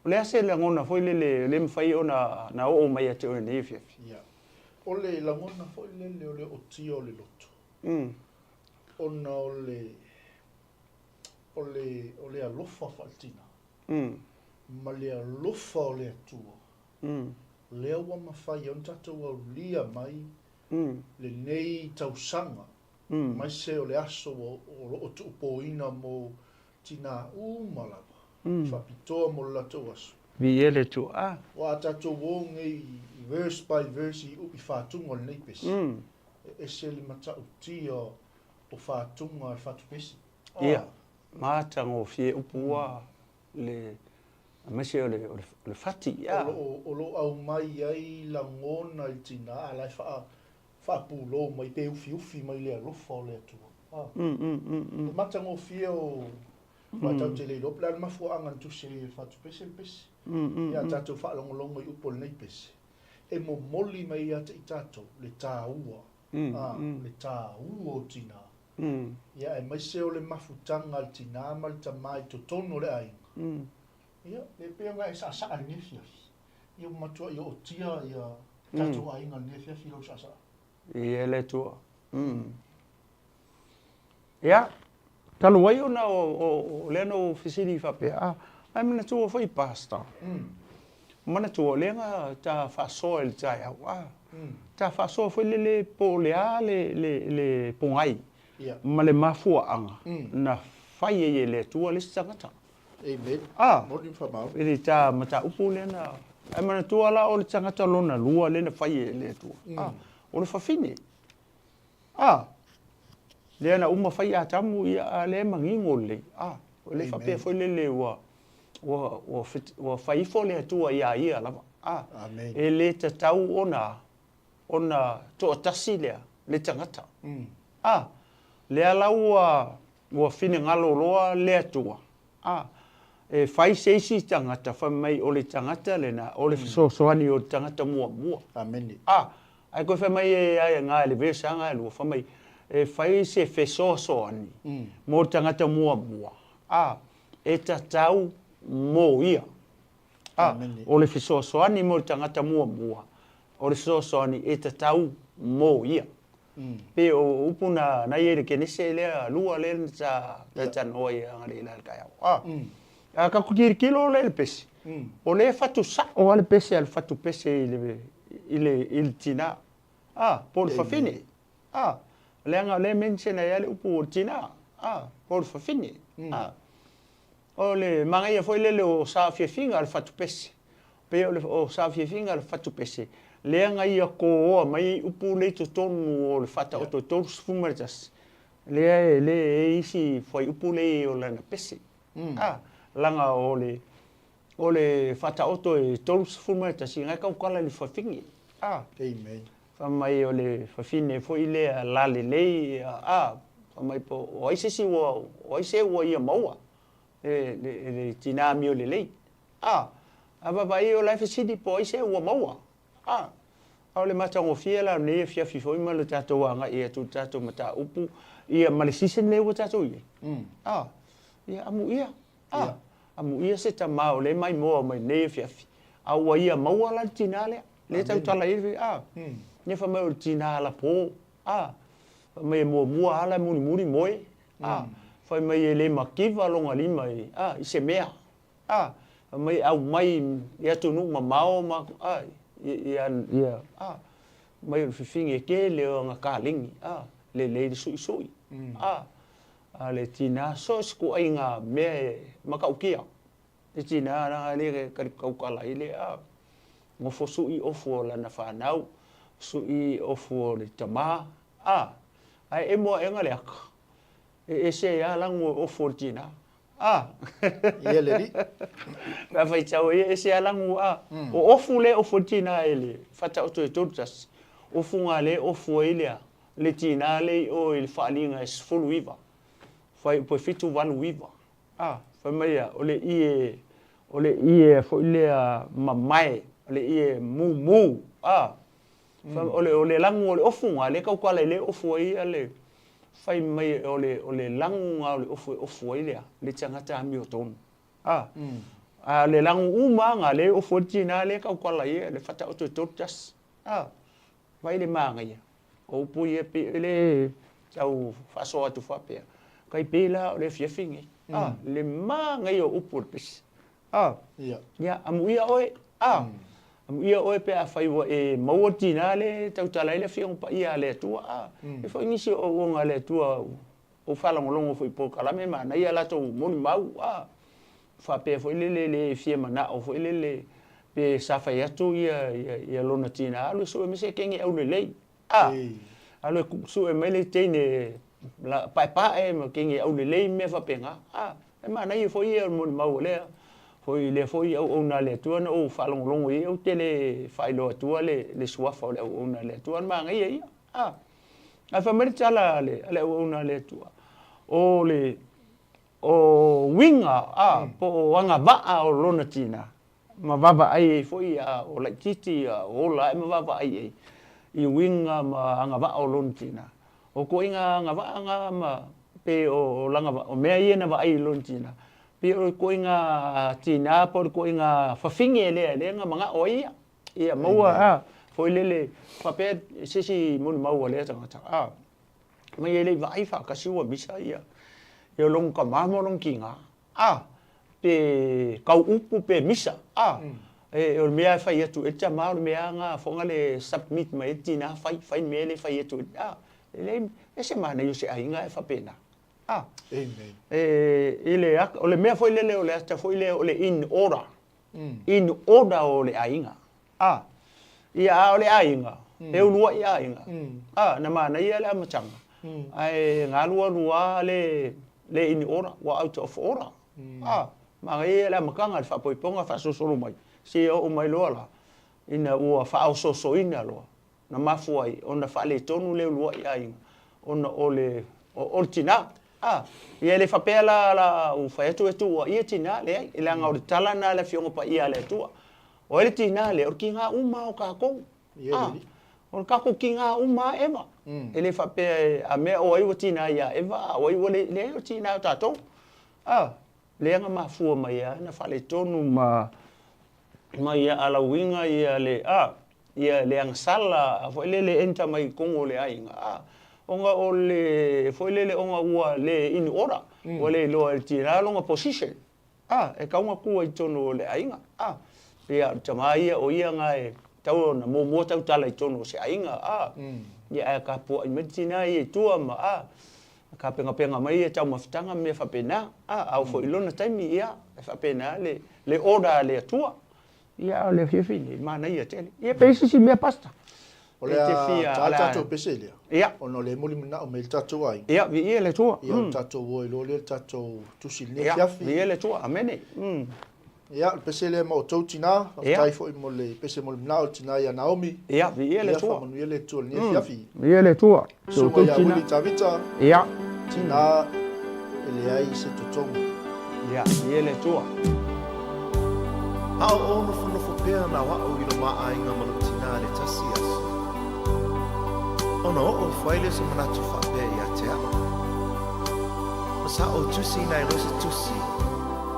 [SPEAKER 1] o le ase langona foi le mfai ona na o mai ate o nei fia.
[SPEAKER 2] Ya. O le langona foi le o tio le loto. Ona o le alofa faltina. Ma le alofa o le atua. Lea ua mawhai on tatou au lia mai le nei tausanga. Mai se o le aso o tuupoina mo tina umalawa. Whapitoa mo latou aso.
[SPEAKER 1] Viele tu
[SPEAKER 2] Wa tatou wonge I verse by verse I upi whātunga le nei pesi. E se li matau tia o whātunga e whatu pesi.
[SPEAKER 1] Ia, mātango fie upua le mese o le fati, ia.
[SPEAKER 2] O lo au mai ai la ngona I tina, alai whaapulo mai pe ufi mai le alofa o le atua. Matango fio wa tau te le lo plan mafu angan tu se fatu pese pese. Ya tatu fa longo i upol nei pese. E mo moli mai ia te tato le tā ua. Le tā ua o tina. Ia e mai se o le mafutanga al tina ma le tamai to tono le ai. Ia le pe nga e sa ni fia. Ia matua ia o tia ia tatu ai nga ne fia filo sa.
[SPEAKER 1] Ia le tua. Ia talo wai ona o le no fisiri fa pe ai mana tu foi pasta. Mana tu le nga ta fa soil ta ya wa. Ta fa so foi le po le pongai. Ma le mafua anga. Na fai e le tua le sangata.
[SPEAKER 2] Amen. Modi fa mau.
[SPEAKER 1] Ele ta mata upu le na. Ai mana tu ala o le sangata lona lua le na fai e le tua. O le fa fini. Le na uma fai atamu ia le mangingo le. O le fa pe foi le wa fai fo le tua ia lava.
[SPEAKER 2] Amen.
[SPEAKER 1] E le tatau ona to tasi le tangata. Le ala wa fine ngalo loa le tua. E fai seisi tangata fa mai o le tangata le na o le soani o tangata mua.
[SPEAKER 2] Amen.
[SPEAKER 1] Ai ko fa mai e nga le vesa nga lu fa mai e fai se fe soani. Mo tangata mua. E tatau mo ia. O le fisosoani mo tangata mua. O le sosoani e tatau mo ia. Pe o upuna na ye ke nese le lua le ta noi ngari la ka ka kutir kilo le pesi. O le fatu sa o le pesi al fatu pesi il tina. Por fa fini. Le nga le mention ya le upu tina. Por fa fini. O le manga ia foi le o sa fie finga al fatu pesi. Pe o sa fie finga al fatu pesi. Le nga ia ko o mai upu le to tonu o le fata o to tos fumertas. Le isi foi upu le o la pesi. Langa o le fata o to tos fumertas nga ka kala le fa fingi.
[SPEAKER 2] Amen.
[SPEAKER 1] Fa mai o le fa fine foi le la le fa mai po o isi o isi o ia maua. Le tina mi o le. Aba vai o life city po isi o maua. O le matango fia la ne fia fifo ima le tato anga ia tu tato mata upu ia malisisen le o tato ia. Ia amu ia. Amu ia se tamao le mai mo mai ne fia fi. Au ia maua la tinale le tau tala iwi ne fa mai tina la po. Mai mo mua ala muri moi. Fa mai le makiva longa lima i se mea. Mai au mai ia tu nu mamao ma ia mai fifinge ke le nga kalingi le sui le tina so sku ainga me makaukia le tina na le ka kaukala ile mo fosu i ofu la na fa nau su i ofu le tama ai emo enga le ak e se ya lango ofu tina
[SPEAKER 2] ia le ri
[SPEAKER 1] va fai tau e se alangu o ofu le ofu tina ele fata o to tortas ofu nga le ofu ele le tina le o il falinga es full viva fai po fitu van viva fa mai ole ie fo ile mamai ole ie mu fa ole langu ole ofu nga le ka kwala le ofu ele fai mai ole langu ole ofu ile le tangata mi o tonu le langu uma nga le ofu tina le ka kwala ye le fata o to tortas vai le manga ia o pu ye le tau faso atu fa pe kai pela le fiefingi le manga yo upu pis ia amu ia oe amu ia oe pe a fai wa e mautina le tau tala le fiong pa ia le tua e foi nisi o nga le tua o fala ngolongo foi po kala me mana ia la to moni mau fa pe foi le fie mana o foi le pe sa fa ya tu ia lona tina alu so me se kengi au le alu so me le tene la pa e me kengi au le me fa penga e mana ia foi ia moni mau le foi au na le tua no fa longo ia o tele fa lo tua le suafa o na le tua ma ia ai fa mai tala le una le tua o le o winga po anga va o lona tina ma vava ai foi o la titi o la ma vava ai I winga ma anga va o lona tina o ko inga anga va anga ma pe o langa o mea ia va ai lona tina pe o ko inga tina po ko inga fa finge le nga manga o ia maua foi lele fa pe sisi mun maua le tanga ma ia le vai fa ka siwa bisa ia yo long ka mamo long kinga pe kau upu pe misa o mea fai atu e tia mao mea nga fonga le submit ma e tina fai mele fai atu le ese mana yo se ainga e fa pena
[SPEAKER 2] amen
[SPEAKER 1] ile o le mea foi lele o le ata foi le o le in order o le ainga ia o le ainga e ulua ia ainga na mana ia le amachanga ai ngā lua le in order wa out of order ma ia le makanga le whapoiponga whasosoro mai si o mai loa la ina ua whaososo ina loa na mafuai ona whale tonu le ulua ia inga ona o tina ia le whapea la u whaetu ua ia tina le ai ila ngau le tala na le fionga pa ia le tua o ele tina le orki ngā uma o kākou o kākou ki ngā uma ema ele whapea a mea o aiwa tina ia eva o aiwa le o tina o tātou le anga mafua mai na whale tonu ma ia ala winga ia le ang sala foi le enta mai kongo le ainga onga o le foi le onga ua le in ora o le lo el tira longa position e kaunga ku i tono le ainga ia tama ia o ia nga e tau na mo tau tala i tono se ainga ia ka po i medicina i tua ma ka penga mai e tau mafutanga me fa pena au foi lona taimi ia fa pena le order le tua ia le fifini mana ia tele ia pesi si mea pasta
[SPEAKER 2] o le tato peselia
[SPEAKER 1] ia
[SPEAKER 2] ono le molimina o me tato ai
[SPEAKER 1] ia vi ia le tua
[SPEAKER 2] ia tato wo lo le tato tusi le fiafi
[SPEAKER 1] ia le tua amene
[SPEAKER 2] ia peselia mo toutina tai foi mo le pese molimina o tina ia Naomi
[SPEAKER 1] ia vi ia le tua
[SPEAKER 2] ia le tua le fiafi
[SPEAKER 1] ia le tua
[SPEAKER 2] so toutina tavita
[SPEAKER 1] ia
[SPEAKER 2] tina ele ai se totongo
[SPEAKER 1] ia le tua
[SPEAKER 4] Ao ono whanofo pēr na wao i lo maa inga malutina le tasi aso. Ono o whaile se manatu whape i a te ao. Masa o tusi nai rose tusi,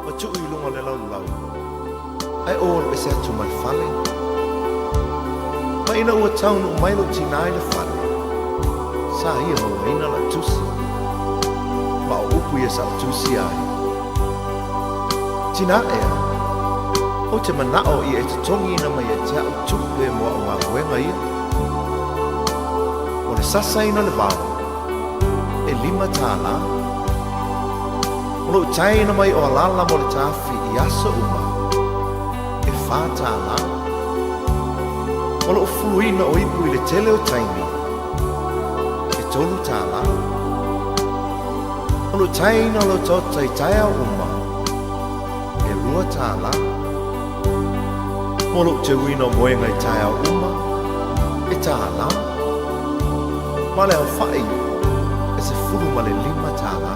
[SPEAKER 4] ma tuu i lunga le lau lau. Ai o ono ese atu mai whale. Ma ina ua taunu o mailo tina i le whale. Sa ia maua ina la tusi. Ma o upu ia sa o tusi ai. Tina ea. O te manao i e te tongi ina mai e te au tupu e mua o ngā huenga ia. O le sasa ina le wao, e 5 tāna. O lo tai ina mai o alala mo le tāwhi i aso uma, e 4 tāna. O lo fulu ina o ipu i le tele o taimi, e 3 tāna. O lo tai ina lo tota i tai au uma, e 2 tāna. Molo te wina moenga I tai au uma, e tāna. Ma le au whai, e se furu ma le 5 tāna.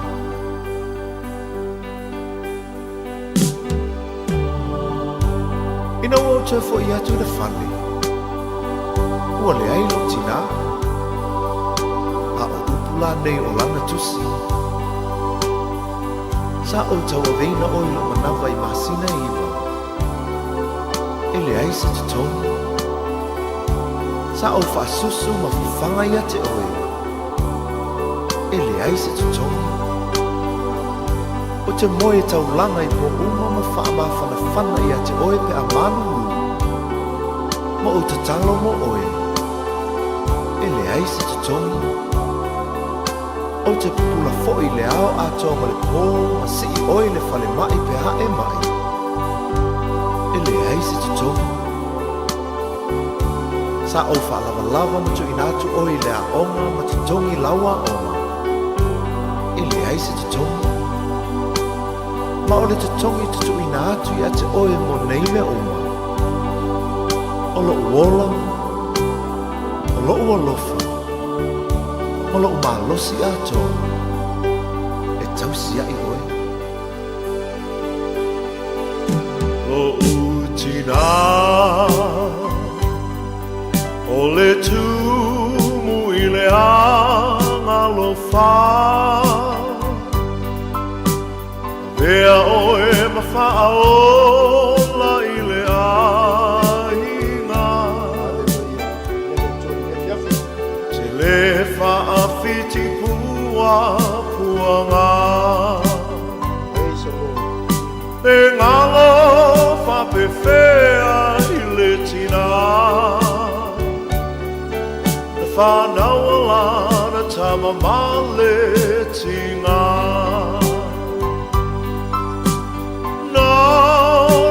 [SPEAKER 4] Ina o te fo I atu le whale. Ua le ailo tina. A o upula nei o lana tusi. Sa o taua veina o ilo manawa I masina iwa. Ele ai se te tonu. Sa o whaasusu ma whiwhanga ia te oe. Ele ai se te tonu. O te moe tau langa I po uma ma whaama whana ia te oe pe a manu ulu. Ma o te talo mo oe. Ele ai se te tonu. O te pula foi le ao atoa ma le pō ma si oe le whale mai pe hae mai. Ele ai se te tonu. Sa o whalawa ma tu inatu o I lea onga ma tu tongi laua onga. Ele ai se te tonu. Ma o le te tongi tu inatu I ate oe mo nei le onga. O lo uola, o lo uolofa, Molo umalosi ato e tausia i oe. O utina o le tumu i le anga lo fa Vea oe mawhaola i le ainga Te le whaawhiti pua puanga E ngalo whapewhea i le tina Na whanau alana tamamale tinga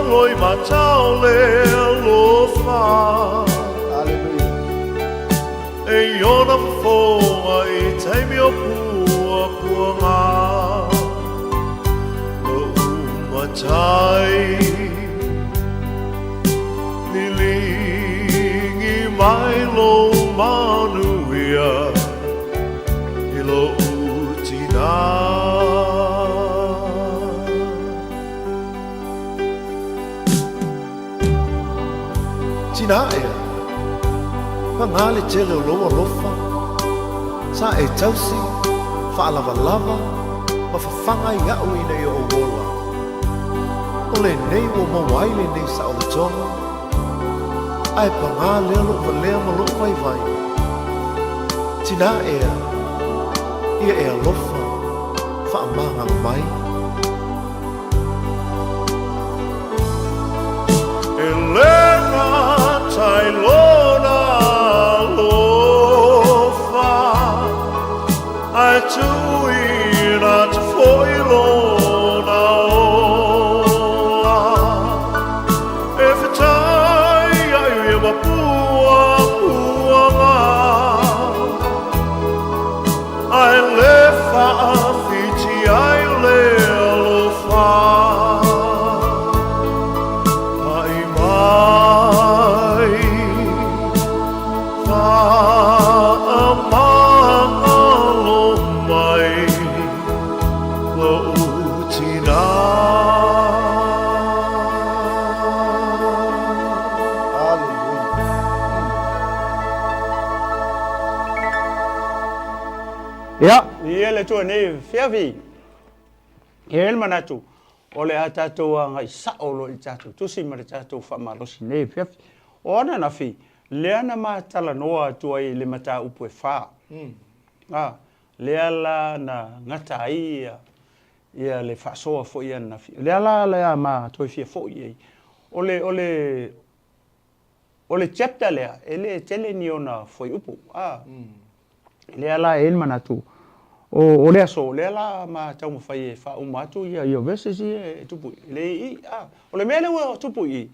[SPEAKER 4] Loi matau le alofa E iona foa i teimi o pua puanga O umatai Nilingi mai lo manuia I lo utina Tina ea, pangale tele o loa lofa, sa e tausi, whaalava lava, ma whawhanga i au ina i o wola. O le nei o mawaile nei sa o le tonga, ai pangale alo wa lea ma lo vai vai. Tina ea, ia ea lofa, whaamanga mai. Elena Tailona lofa Ai tuina te foilona oa E whetai ai e mapua puanga Ai le whaawhiti ai le alofa
[SPEAKER 1] Ya, ia tu nei fiavi. El manatu. Ole atato nga isa olo i tatu. Tu mare tatu fa malosi nei fiavi. Ona na fi. Leana ma tala noa tu ai le mata upu e fa. Leala na ngata ia. Ia le fa soa fo ia na fi. Leala le ma tu fi fo ia. Ole chapter lea. Ele tele ni ona fo upu. Leala el manatu. O le aso leala ma tau mo fai fa o matu ia vese si tupu le o le mele o tupu I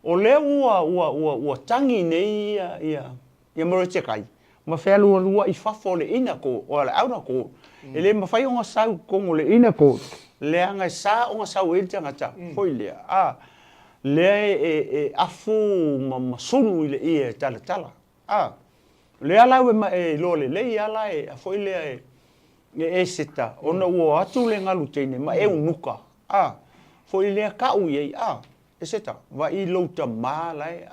[SPEAKER 1] o le ua tangi nei ia mo chekai ma fe lua I fa fo le ina ko o le auna ko ele ma fai o sau ko le ina ko le anga sa o sau e tanga ta foi le le afu ma sunu ile ia tala le ala we lo le ala foi le e seta ona ua atu le ngalu teine ma e unuka foi le ka u ye e seta va I louta ma lai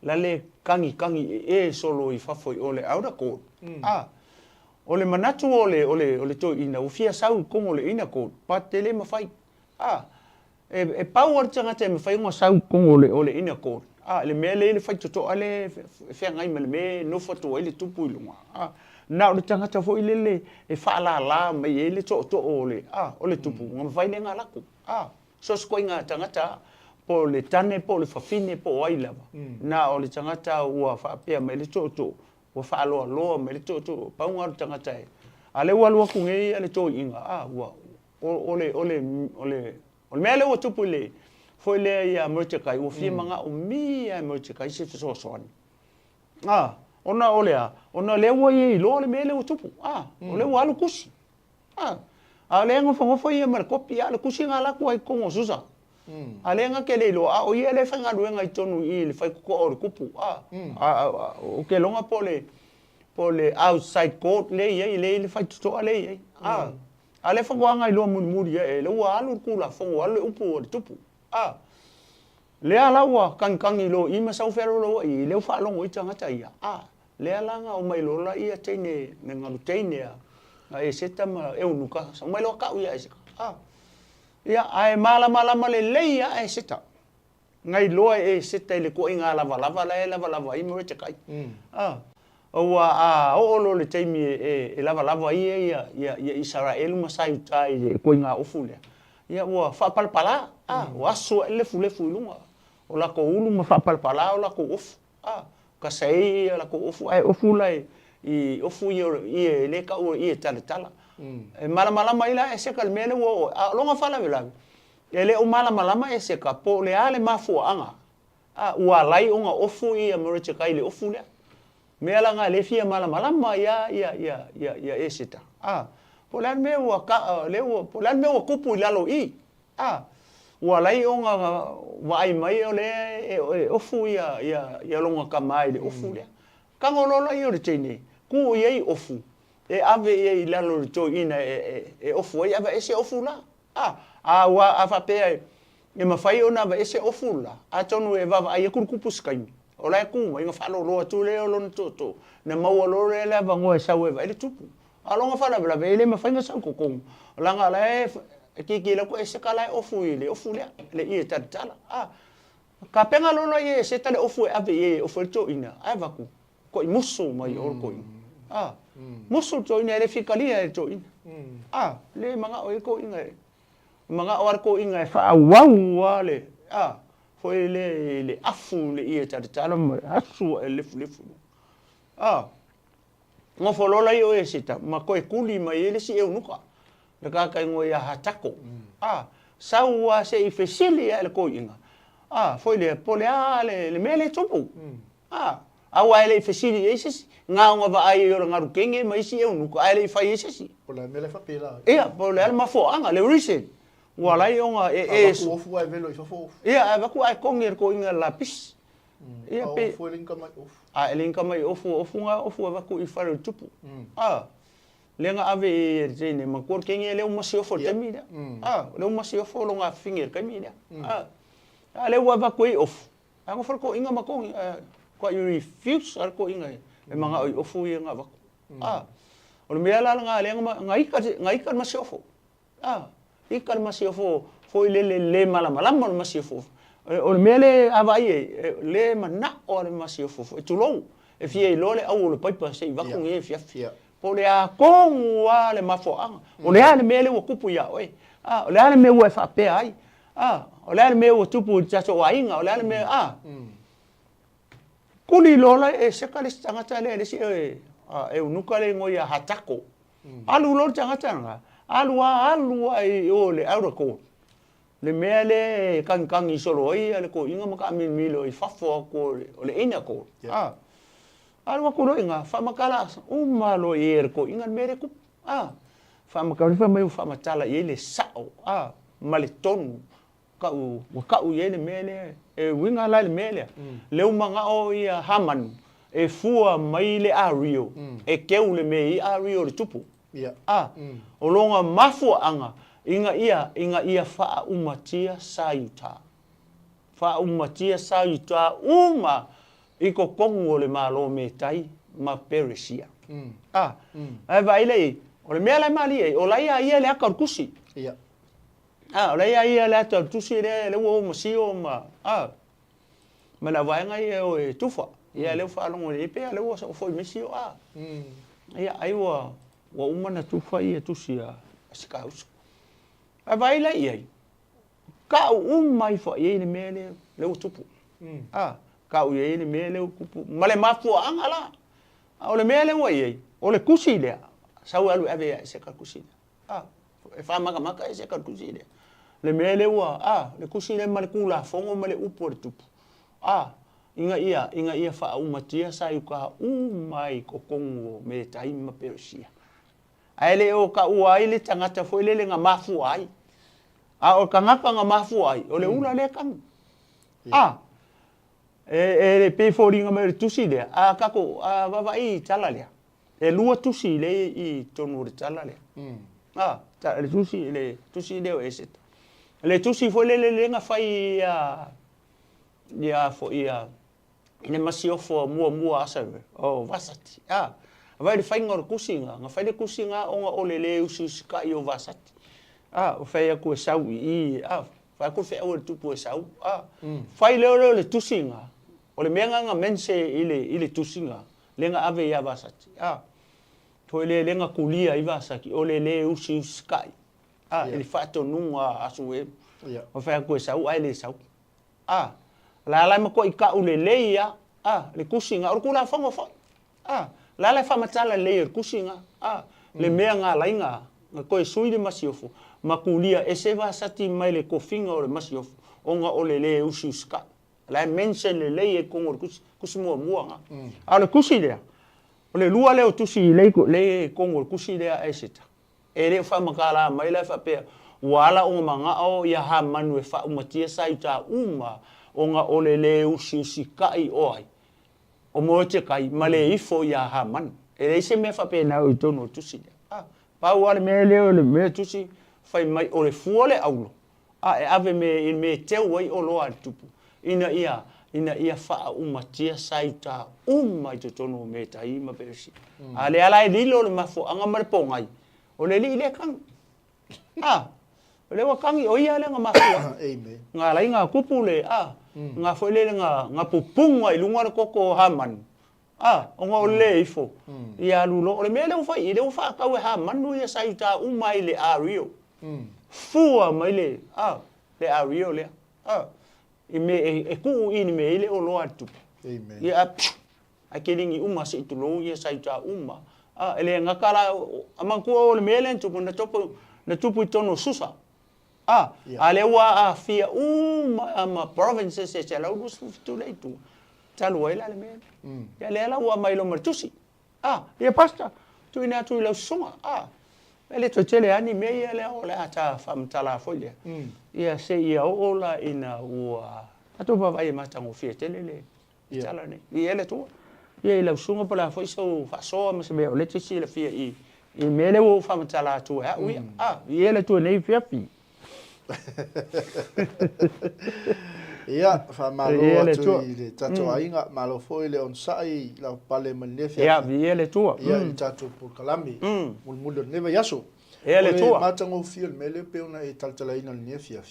[SPEAKER 1] la le kangi e solo I fa foi ole aura ko ole manatu ole to ina ufia sau ko ole ina ko patele ma fai e power tanga te ma fai ngo sau ko ole ina ko le mele le fai to ale fe ngai me no foto ele tupu lunga na o tangata fo ilele e fala la me ele to ole ole tupu ngam vai le ngala ku so skoinga tangata po le tane po le fafine po ai lava na o le tangata ua fa pe me le to o fa lo me le to pa un ar tangata ale ua lo ku ngai ale to inga ua ole mele o tupu le foi le ia mo te kai o fi manga o mi mo te kai se so son ona olea ona le wo ye lo le mele o tupu ole wa lu kusi ale ngo fo ia mar kopia le kusi ngala ko ai ko susa ale nga ke le lo o ye le fanga duenga I tonu I le fai ko o kupu o ke longa pole po le outside court le fai tutoa le a le whakuanga I loa muri e le ua alu kula whangu alu upu o le tupu le alaua kankangi lo I masau whero lo I leo whaalongo I tangata ia le alanga o mai lola ia teine me ngaru teine e seta ma e unuka sa mai lo ka ia esika ia ai mala le leia e seta ngai loa e seta le ko inga lava I mo te kai o lo le teimi e lava ia Israel masai tai ko inga ofule ia wa fa palpala wa so le fule fulunga o la ko ulu ma fa palpala o la ko of ka sei la ko of ai ofula I ofu I le ka o I tala e mala mai la e se kal mele wo longa fala vela ele o mala e se ka po le ale mafu anga ua lai o nga ofu I amorite kai le ofu le me ala nga le fia mala ia e sita po le me wa ka le po le me wa kupu lalo I ua lai o nga vai mai o le ofu ia longa ka mai le ofu le ka ngololo I o le tene ku ia ofu e ave ia lalo le to ina e ofu ia ave ese ofu la wa afa pe e mafai ona va ese ofu la atonu e va ai kurukupu skai o la ku mai nga falo ro tu le lo to na mau lo le la va ngo sa we va le tupu alonga fala bla ve le mafai nga sa ko la nga la ki la ko ese kala ofu le I tala ka penga lo ye se tale ofu ave ye ofu to ina ai va ku ko musu mai or ko musu to ina le fikalia to ina le manga o ko ina manga o ko ina fa wa le foi le afu le I tala afu le fu ngo folo la yo esita ma ko e kuli mai ele si e unuka le ka kai ngo ia hatako saua se I fesili le ko ina foi le pole le mele topu awa ele fesili ese nga nga va ai o ngaru kenge mai si e unuka ele fai ese
[SPEAKER 2] pole mele fa pela
[SPEAKER 1] ia pole al mafo anga le recent wala I onga e
[SPEAKER 2] ofu ai velo I fofo
[SPEAKER 1] ia va ku ai konger ko ina lapis ia pe
[SPEAKER 2] foi linka mai ofu
[SPEAKER 1] linka mai ofu va ku I fare tupu lenga ave jene makor kenge le uma sio for temida le uma sio for longa finger kamida le wa ko I off ngo for ko inga makong ko you refuse ar ko inga e manga ofu ia nga va o me ala nga lenga ngai ka masio fo ikan masio fo foi le mala masio fo o mele avai le mana o le masio fo tu long e fie lo le au le paipa se va con e fia po le a kong wa le mafo anga o le ale mele o kupu ya oi o le ale me o fa pe ai o le ale me o tupu taso wa inga o le ale me kuli lola e se kale tangata le si e unuka le ngoia hatako alu lo tangata nga alu ai o le aurako le mele kan I solo ai ale ko inga maka milo I fafo ko o le ina ko alwa ko inga fa makala malo ko inga mere ku fa makala fa mai fa matala ele sao maleton ka u ele mele e winga la le mele le umanga o ia haman e fua mai le ario e keu le me I ario le tupu o longa mafu anga inga ia fa umatia sayuta uma iko kongo le malo me tai ma peresia ai vai le o le mele mali o la ia le akar kusi o la ia le akar kusi le wo masio ma na vai ngai o e tufa ia le fa longo le pe le wo foi masio ia ai wa uma na tufa ia tusia sikaus ai vai le ia ka mai fa ia le mele le tupu ka u ye ni mele kupu male mafu anga la o le mele wa ye o le kusi le sa wa lu ave se ka kusi e fa maka e se ka kusi le mele wa le kusi le male kula fongo male upo le tupu inga ia fa umatia sa yuka mai ko kongo me tai ma persia ai le o ka u ai le tangata foi le nga mafu ai o ka ngapa nga mafu ai o le ula le kan e pe foringa me tusi le kako va vai tala le e lua tusi le I tonu le tala le ta le tusi le o eseta le tusi fo le nga fai ia fo ia ina masiofo mua asa o vasati vai le fai ngor kusinga nga fai le kusinga o le usi ska I o vasati o fai aku sau I fai ku fe o tupu sau fai le tusinga o le menga nga mense ile tusinga lenga ave ia vasati to le lenga kulia I vasaki o le usi ska ele fato nunga asue o fai aku sau ai le sau la mako I ka ule leia le kusinga o kula fongo fo la fa matala le kusinga le mea nga lainga nga koe sui le masiofo makulia e se vasati mai le kofinga o le masiofo onga o le usi ska la mention le e kongo kusimo muanga le kusi le o le lua le o tusi le kongo kusi le e sita e le fa makala mai la fa pe wala o manga o ya ha manu e fa umatia sai ta onga o le usi kai oi o mo te kai male ifo ya ha man e le se me fa pe na o tono tusi pa wale me tusi fai mai o le fuole aulo e ave me te wai o loa tupu ina ia fa umatia sai ta I te tono me tai ma persi ale ala lilo le mafo anga mar pongai o le li le kang le wa kangi o ia le nga mafo nga lai nga kupule nga foi le nga pupunga I lunga le koko haman onga o le ifo ia lulo o le mele o fai le o fa ka we haman no ia sai ta I le ario fua mai le ario le I me e ku I me ile o loa tu ia akilingi se tu lo ia sai ta ele nga kala amanku o le mele tu na tupu tono susa ale wa fia ama provinces e la us tu le tu talo ela le mele ya le la wa mai lo martusi ia pasta tu ina tu la sunga ele to tele ani me ia le o la ta fam tala folia ia se ia o la ina wa atu va vai mata ngo fie tele le tala ne ia le tu ia la sunga pola foi so fa so ma se be o le tisi le fie I me le o fam tala tu ia le tu nei fia fi
[SPEAKER 2] ia fa malo tu le tato ainga malo foi le on sai la pale manefia
[SPEAKER 1] ia vi le tu
[SPEAKER 2] ia tato por kalami mul neva yaso
[SPEAKER 1] le tu
[SPEAKER 2] matango fiel mele pe ona e taltala ina nefia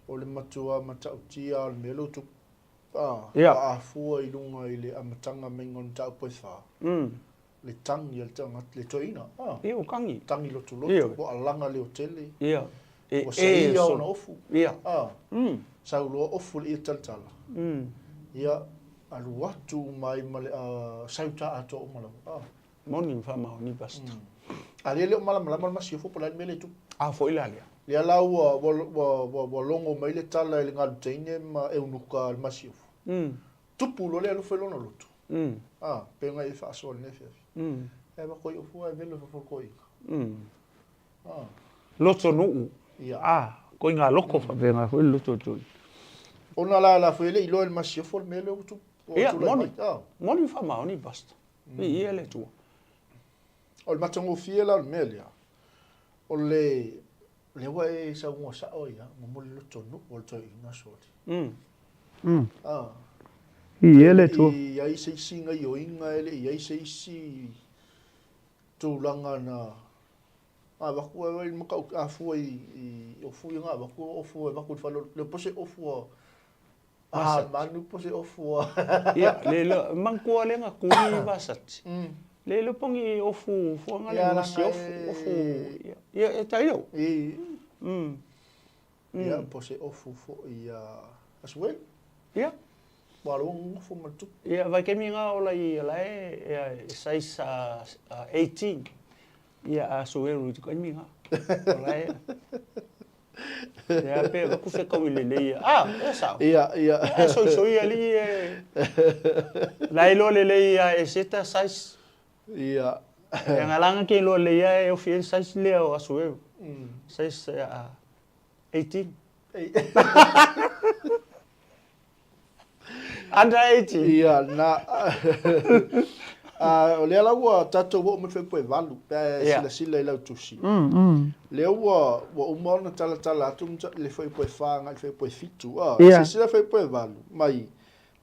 [SPEAKER 2] o le matua matautia o melo tu fua I lunga I le amatanga mengon tau poifa le tangi al tanga le toina
[SPEAKER 1] o kangi
[SPEAKER 2] tangi lo tu lo po alanga le hoteli
[SPEAKER 1] o
[SPEAKER 2] se ia ona ofu sa lo ofu I taltala ia alu watu mai male sauta ato mala
[SPEAKER 1] moni fa ma ni basta
[SPEAKER 2] ale le mala masio fo pola mele tu
[SPEAKER 1] fo ilalia
[SPEAKER 2] le ala wa longo mai le tala le ngal tene ma e unuka masio tupu lo le alu fe lona lotu penga I fa so ne fe e ba ko fu e velo fo ko
[SPEAKER 1] loto no ko nga loko fa venga fo loto tu
[SPEAKER 2] ona la fo le ilo el masio fo mele tu
[SPEAKER 1] moni fa ma ni basta ia le tu
[SPEAKER 2] o le matango fiela o melia o le wai sa ngo sa o ia mo le tonu o to ina soti
[SPEAKER 1] ia le tu
[SPEAKER 2] ia I se singa yo inga ele ia se si tu langa na ba ku e mo ka fu o fu nga ba ku o fu ba ku fa le pose o fu manu pose o fu
[SPEAKER 1] ia le manku le nga ku ni vasat le lo pongi o fu nga le masi o fu ia e tai yo
[SPEAKER 2] ia pose o fu ia aswe
[SPEAKER 1] ia
[SPEAKER 2] walong fu matu
[SPEAKER 1] ia vai ke minga o la e 18 ia asoeru tu kan minga ola ia pe ku fe ko le esa
[SPEAKER 2] ia
[SPEAKER 1] so ia li la ilo le ia e seta 6
[SPEAKER 2] ia
[SPEAKER 1] ngalanga ke lo le ia e o fi 6 le o asoeru 6 18 under 18
[SPEAKER 2] ia na o le ala ua tatou o me fe poe valu pe sila i lau tusi le ua umona tala atu le foi poe fanga le foi poe fitu sila foi poe valu mai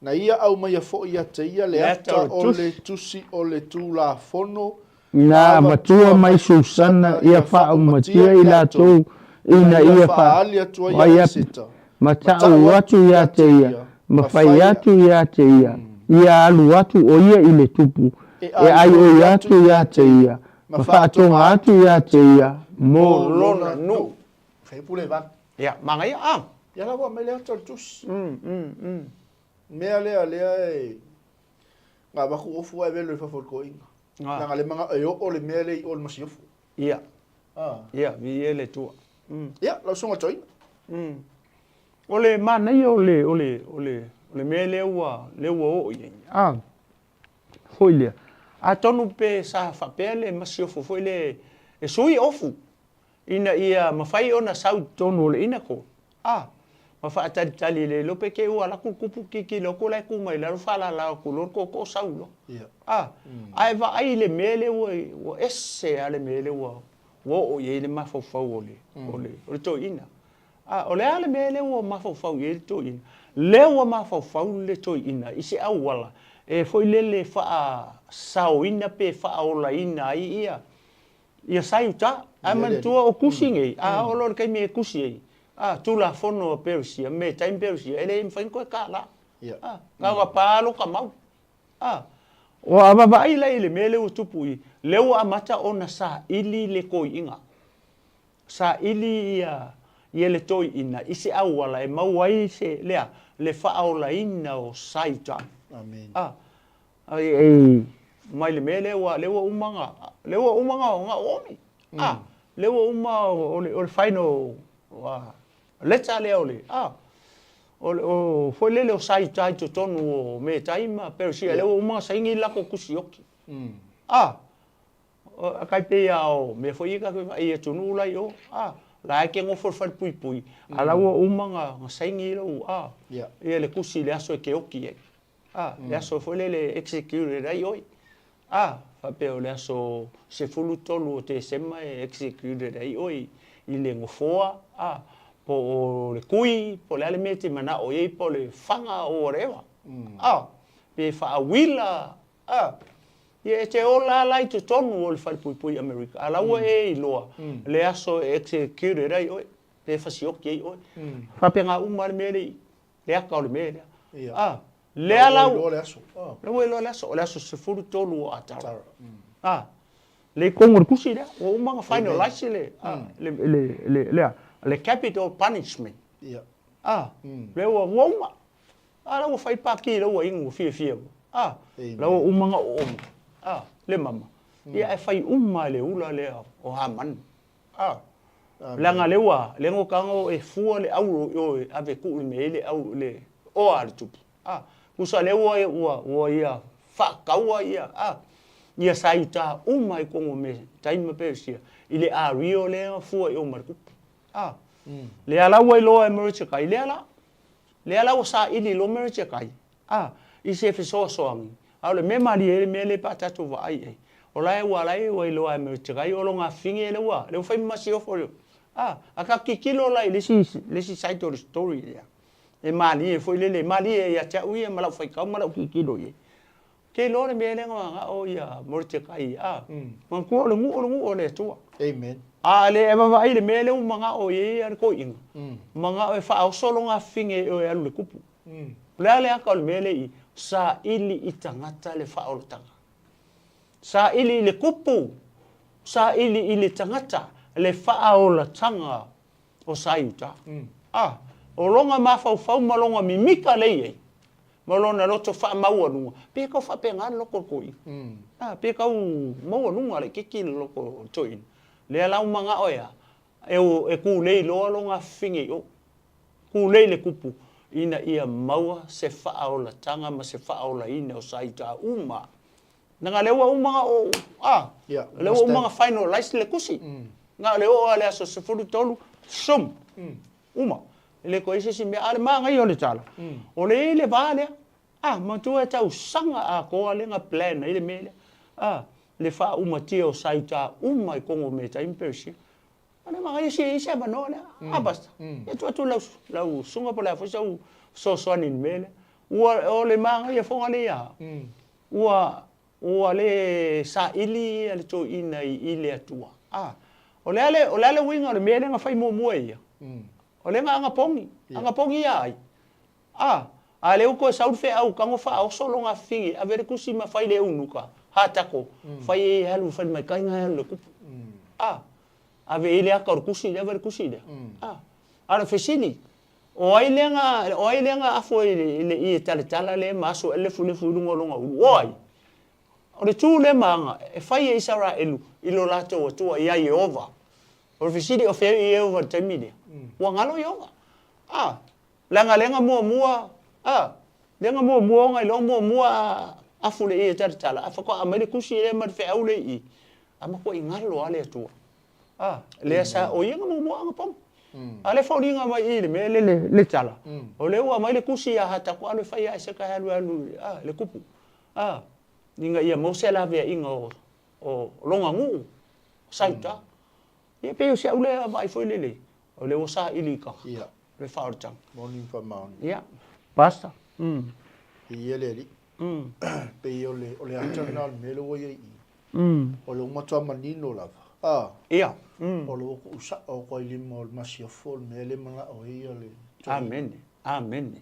[SPEAKER 2] na ia au mai a fo ia te ia le ata o le tusi o le tula fono
[SPEAKER 5] na matua mai Susana ia fa matia i la tu ina ia fa
[SPEAKER 2] ali atu ia sita
[SPEAKER 5] matau atu ia te ia mafai atu ia te ia alu atu o ia i le tupu e ai o ia atu ia te ia mafatonga atu ia te ia mo
[SPEAKER 1] lona nu
[SPEAKER 2] fai pule van
[SPEAKER 1] ia manga ia
[SPEAKER 2] ia la wa mele atu tus mea lea ngā waku ofu ai velo i whawhorko inga. Nga le manga e o le mea le i o le masi ofu.
[SPEAKER 1] Ia. Ia, vi e le tua.
[SPEAKER 2] Ia, lau songa toi.
[SPEAKER 1] O le manai o le mea le ua o i.
[SPEAKER 5] Hoi lea.
[SPEAKER 1] A tonu pe sa whapea le masi ofu, foi le e sui ofu. Ina ia mawhai ona sau tonu o le ina ko. Ma fa tali le lope ke ua la kupu ki loko la ku mai la fa la ku loko ko saulo ai va ai le mele o esse ale mele o ye le ma fo ole to ina ole ale mele o ma fo ye to ina le o ma fo le to ina isi awala e foi le fa sao ina pe fa ola ina ia sai ta aman tu o kusinge o lo kai me kusi tula fono Persia me time Persia ele im fain ko kala ka palo ka mau o ava ai le mele o tupui leo amata ona sa ili le ko inga sa ili ia le toi ina isi awala e mau ai se lea le faola ina o saita
[SPEAKER 2] amen
[SPEAKER 1] ai mai le mele wa leo umanga nga omi leo uma o final Let's ale ole. O foi lele o sai tai to tonu o me taima pero si ale o ma sai ngi la ko kusioki. A kai pe ao me foi ka e tonu la yo. La ke ngo for pui. Ala o manga sai ngi lo e le kusi le aso ke oki e. Le aso foi lele execute dai oi. Fa pe o le aso se fulu tonu te sema execute dai oi. Ile ngo foa po le kui, po le alimete mana o ye po le fanga o rewa. Pe fa wila. Ye te ola lai to tonu o le falpui America. Ala wa e loa. Le aso execute rai oi. Pe fa sioki oi. Fa pe nga umar mele. Le aka o le mele. Le ala
[SPEAKER 2] le aso.
[SPEAKER 1] Le aso se furu tonu o atara. Le kongor kusi le. O umanga finalize le. Le capital punishment. Le o woma. Ala o fai pa ki le o ingu fie. Le o umanga o. Le mama. Ia e fai umma le ula le o haman. Langa le wa, le ngo kango e fua le au o ave ku me le au le o al tupu. Usa le o ia fa kaua ia. Ia saita umma i kongo me taima Persia. Ile a rio le fua o marku. Le ala wai loa e merche kai le ala o sa ili lo merche kai I se fe so angi le me mali e me le patatu va ai o la e wala e wai loa e merche kai o lo nga finge le wa le fai masi o for aka kikilo la le si side of the story ya e mali e foi le mali e ya cha ui e mala fai ka mala kikilo ye ke lo le me le nga o ya merche kai man ko le ngu o le tu
[SPEAKER 2] amen
[SPEAKER 1] le eva vai le mele un manga o ye ar ko inga manga e fa o solo nga finge o alu le kupu le ale aka le mele I sa ili itangata le fa o tanga sa ili le kupu sa ili le tangata le fa o la tanga o saita o longa ma fa malonga mimika le ye malona loto fa maua nu pe ko fa pe ngan loko ko pe ka u maua nu ale kiki loko toin le ala manga oia e ku le lo longa finge o ku le kupu ina ia maua se fa o la tanga ma se fa o la ina o saita uma nga le wa uma o le wa uma finalize le kusi nga le o ale aso se furu tolu sum uma le ko isi me ale manga yo le tala o le vale ma tu e tau sanga a ko ale nga plan ile mele le fa uma tio saita uma I kongo me ta impersi ana ma isi mano le basta e tu lau sunga pola fo so ni mele o le manga ia fonga le ia ua le sa ili ale to ina I le atua o le ale winga le mele nga fai mo ia o le nga pongi ai ale uko saud fe au kango fa o solo nga fingi a vere kusi ma fai le unuka hatako fai halu fai mai kai nga le kupu ave ile aka kusi le vere kusi le ana fesini o ai lenga afo ile I tala le maso ele fulu ngolonga oi o le tu le manga e fai Isara elu ilo lato o tua ia Jehova o fesini o fe Jehova temide wa ngalo yoga lenga mua lenga mua ngai lo mua afu le tala afa ko amele kusi le ma fe au le I ama ko ingalo ale tua le sa o yenga mua anga pom ale faulinga mai I le mele le tala o le ua mai le kusi ya hata ko ale fai ai se ka halu le kupu ninga ia mo se la ve inga o longa ngu saita ia pe o se ule vai foi lele o le osa ilika le fautang
[SPEAKER 2] morning for morning
[SPEAKER 1] basta
[SPEAKER 2] ia le pe o le atana me lo ia o lo matua manino lava
[SPEAKER 1] ia
[SPEAKER 2] o lo ko usa o ko ile mo masio fol me le mala o ia le
[SPEAKER 1] amen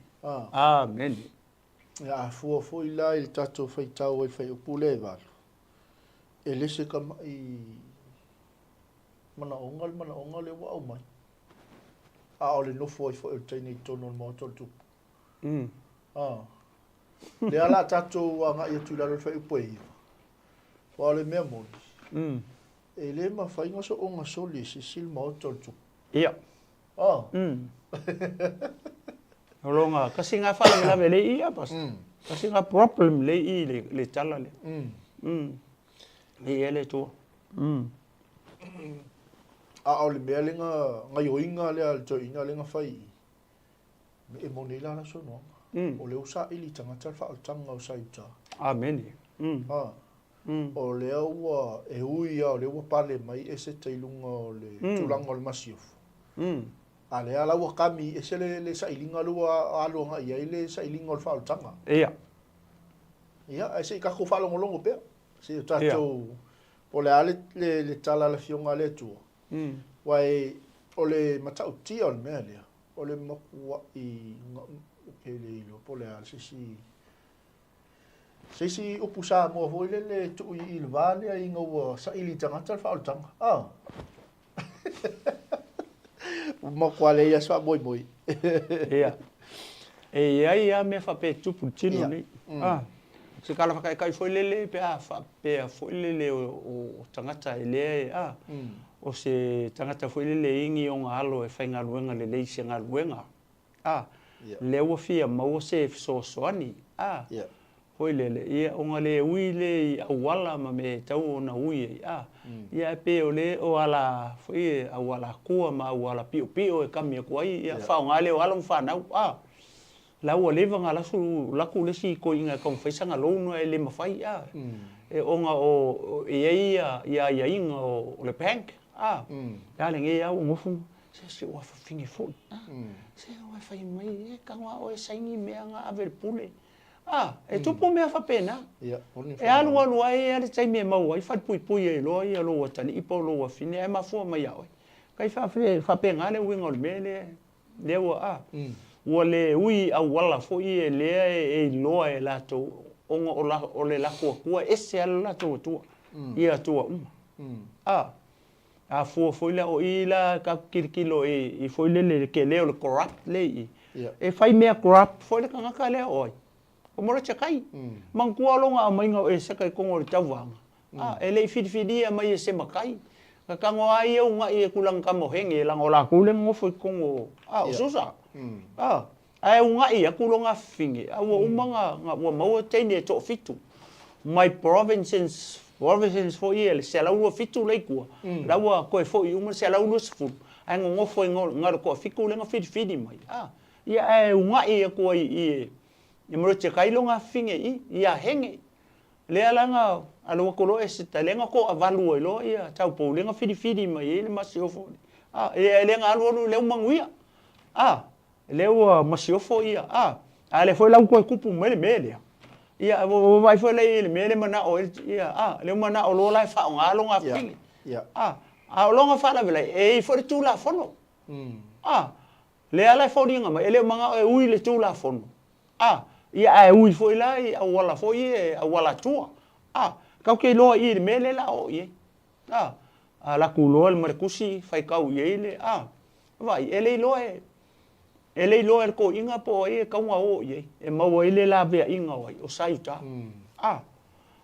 [SPEAKER 2] ya fu ila il tato fai tau e fai pule va ele se kama I mana ongal le wa mai o le no foi fo te ni tono mo to tu le ala tato wa nga ia tu la le fai poi wa le me mo ele ma fai ngo so onga so le si sil mo to tu
[SPEAKER 1] ia Olonga kasi nga fala la vele ia pas. Kasi nga problem le I le tala le. Ele tu.
[SPEAKER 2] O le mea nga yoinga le al to ina le nga fai. Me monela la so no. O le usa ili tanga fa tanga usa ita.
[SPEAKER 1] Amen.
[SPEAKER 2] O le ua e ui o le ua pale mai ese teilunga o le tulanga o le masio. Ale ala wa kami ese le sa ilinga lua alo nga ia ile sa ilinga o fa tanga. Ia ese ka ko fa longo pe. Se tato o le ale le tala la fionga le tu. Wai o le matau ti o me ale. O le makua I ele lo po le ale si upusa mo ho le tu I le vale ai ngo sa ili tanga fa tanga. Mo quale ia sua moi.
[SPEAKER 1] Ia me fa pe tupu tino ni. Se kala fa kai foi lele pe fa pe foi lele o tangata ele o se tangata foi lele ingi o ngalo e fainga luenga le se ngaluenga. Le o fia mo se so ani. Foi lele ia o ngale uile awala ma me tau na ui ia pe ole o ala foi awala kua ma awala pio e kamia ko ai ia fa ngale o ala mfa na la o leva ngala su la ku le si ko inga kon fa sanga lo no ele ma fai e onga o ia inga o le bank ya le ngia o ngofu se o fa fingi fo se o fa mai e ka o e saingi me nga aver pule e tupu mea fa pena. E alu ai ale tai me mau ai fat pui e lo ia lo tani ipo lo fine e mafua mai ai. Kai fa penga le winga le mele le wa o le ui au wala fo I le e lo e la to onga o le la ko ese ala la to tu. Ia to fo le o ila ka kirkilo e fo le ke le corrupt le e fai mea corrupt fo le kanga le oi. O mora chakai mangkua longa mai nga e saka kongo tawanga ele fidia mai e se makai ka kango ai o nga e kulang kamo henge lang ola kuleng ngo foi kongo susa ai nga e kulonga fingi o umanga nga wa mau tene to fitu my provinces for ele se la u fitu le ku la wa ko foi uma se la u sfu ai ngo foi nga ko fiku lenga fidi mai ia nga e ko I e moro te kai longa finge ia henge le alanga alo ko e se talenga ko avalu lo ia tau po lenga fidi mai ele masiofo e lenga alo le manguia le o masiofo ia ale foi lá ko kupu mele ia o vai foi le mele mana o ia le mana o lo lai fa ngalo nga fili a longa fa la vela e foi tu la fono le ala foi dinga mai ele manga e ui le tu la fono ia e ui foi lá e wala foi e wala tua kau ke lo i mele la o ye la kulo el merkusi fai kau ye le vai ele lo e ko inga po e kau nga o ye e mau ele la ve inga wai o saita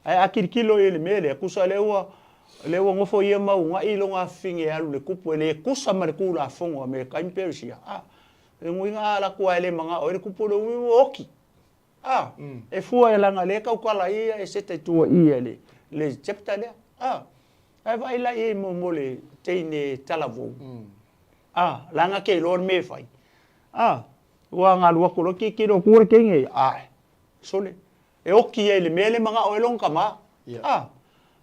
[SPEAKER 1] ai akirikilo ele mele kusa lewa ngofo ye mau nga i longa finge alu le kupu ele kusa merkula fongo me ka impersia e nguinga la ko ele manga o ele kupu lo oki e fua e langa le kau kala ia e sete tua ia le chapter le ai vai la e mo le teine talavo langa ke lor me fai wa nga lua ko ki ro ku ke nge sole e oki e le mele manga o long kama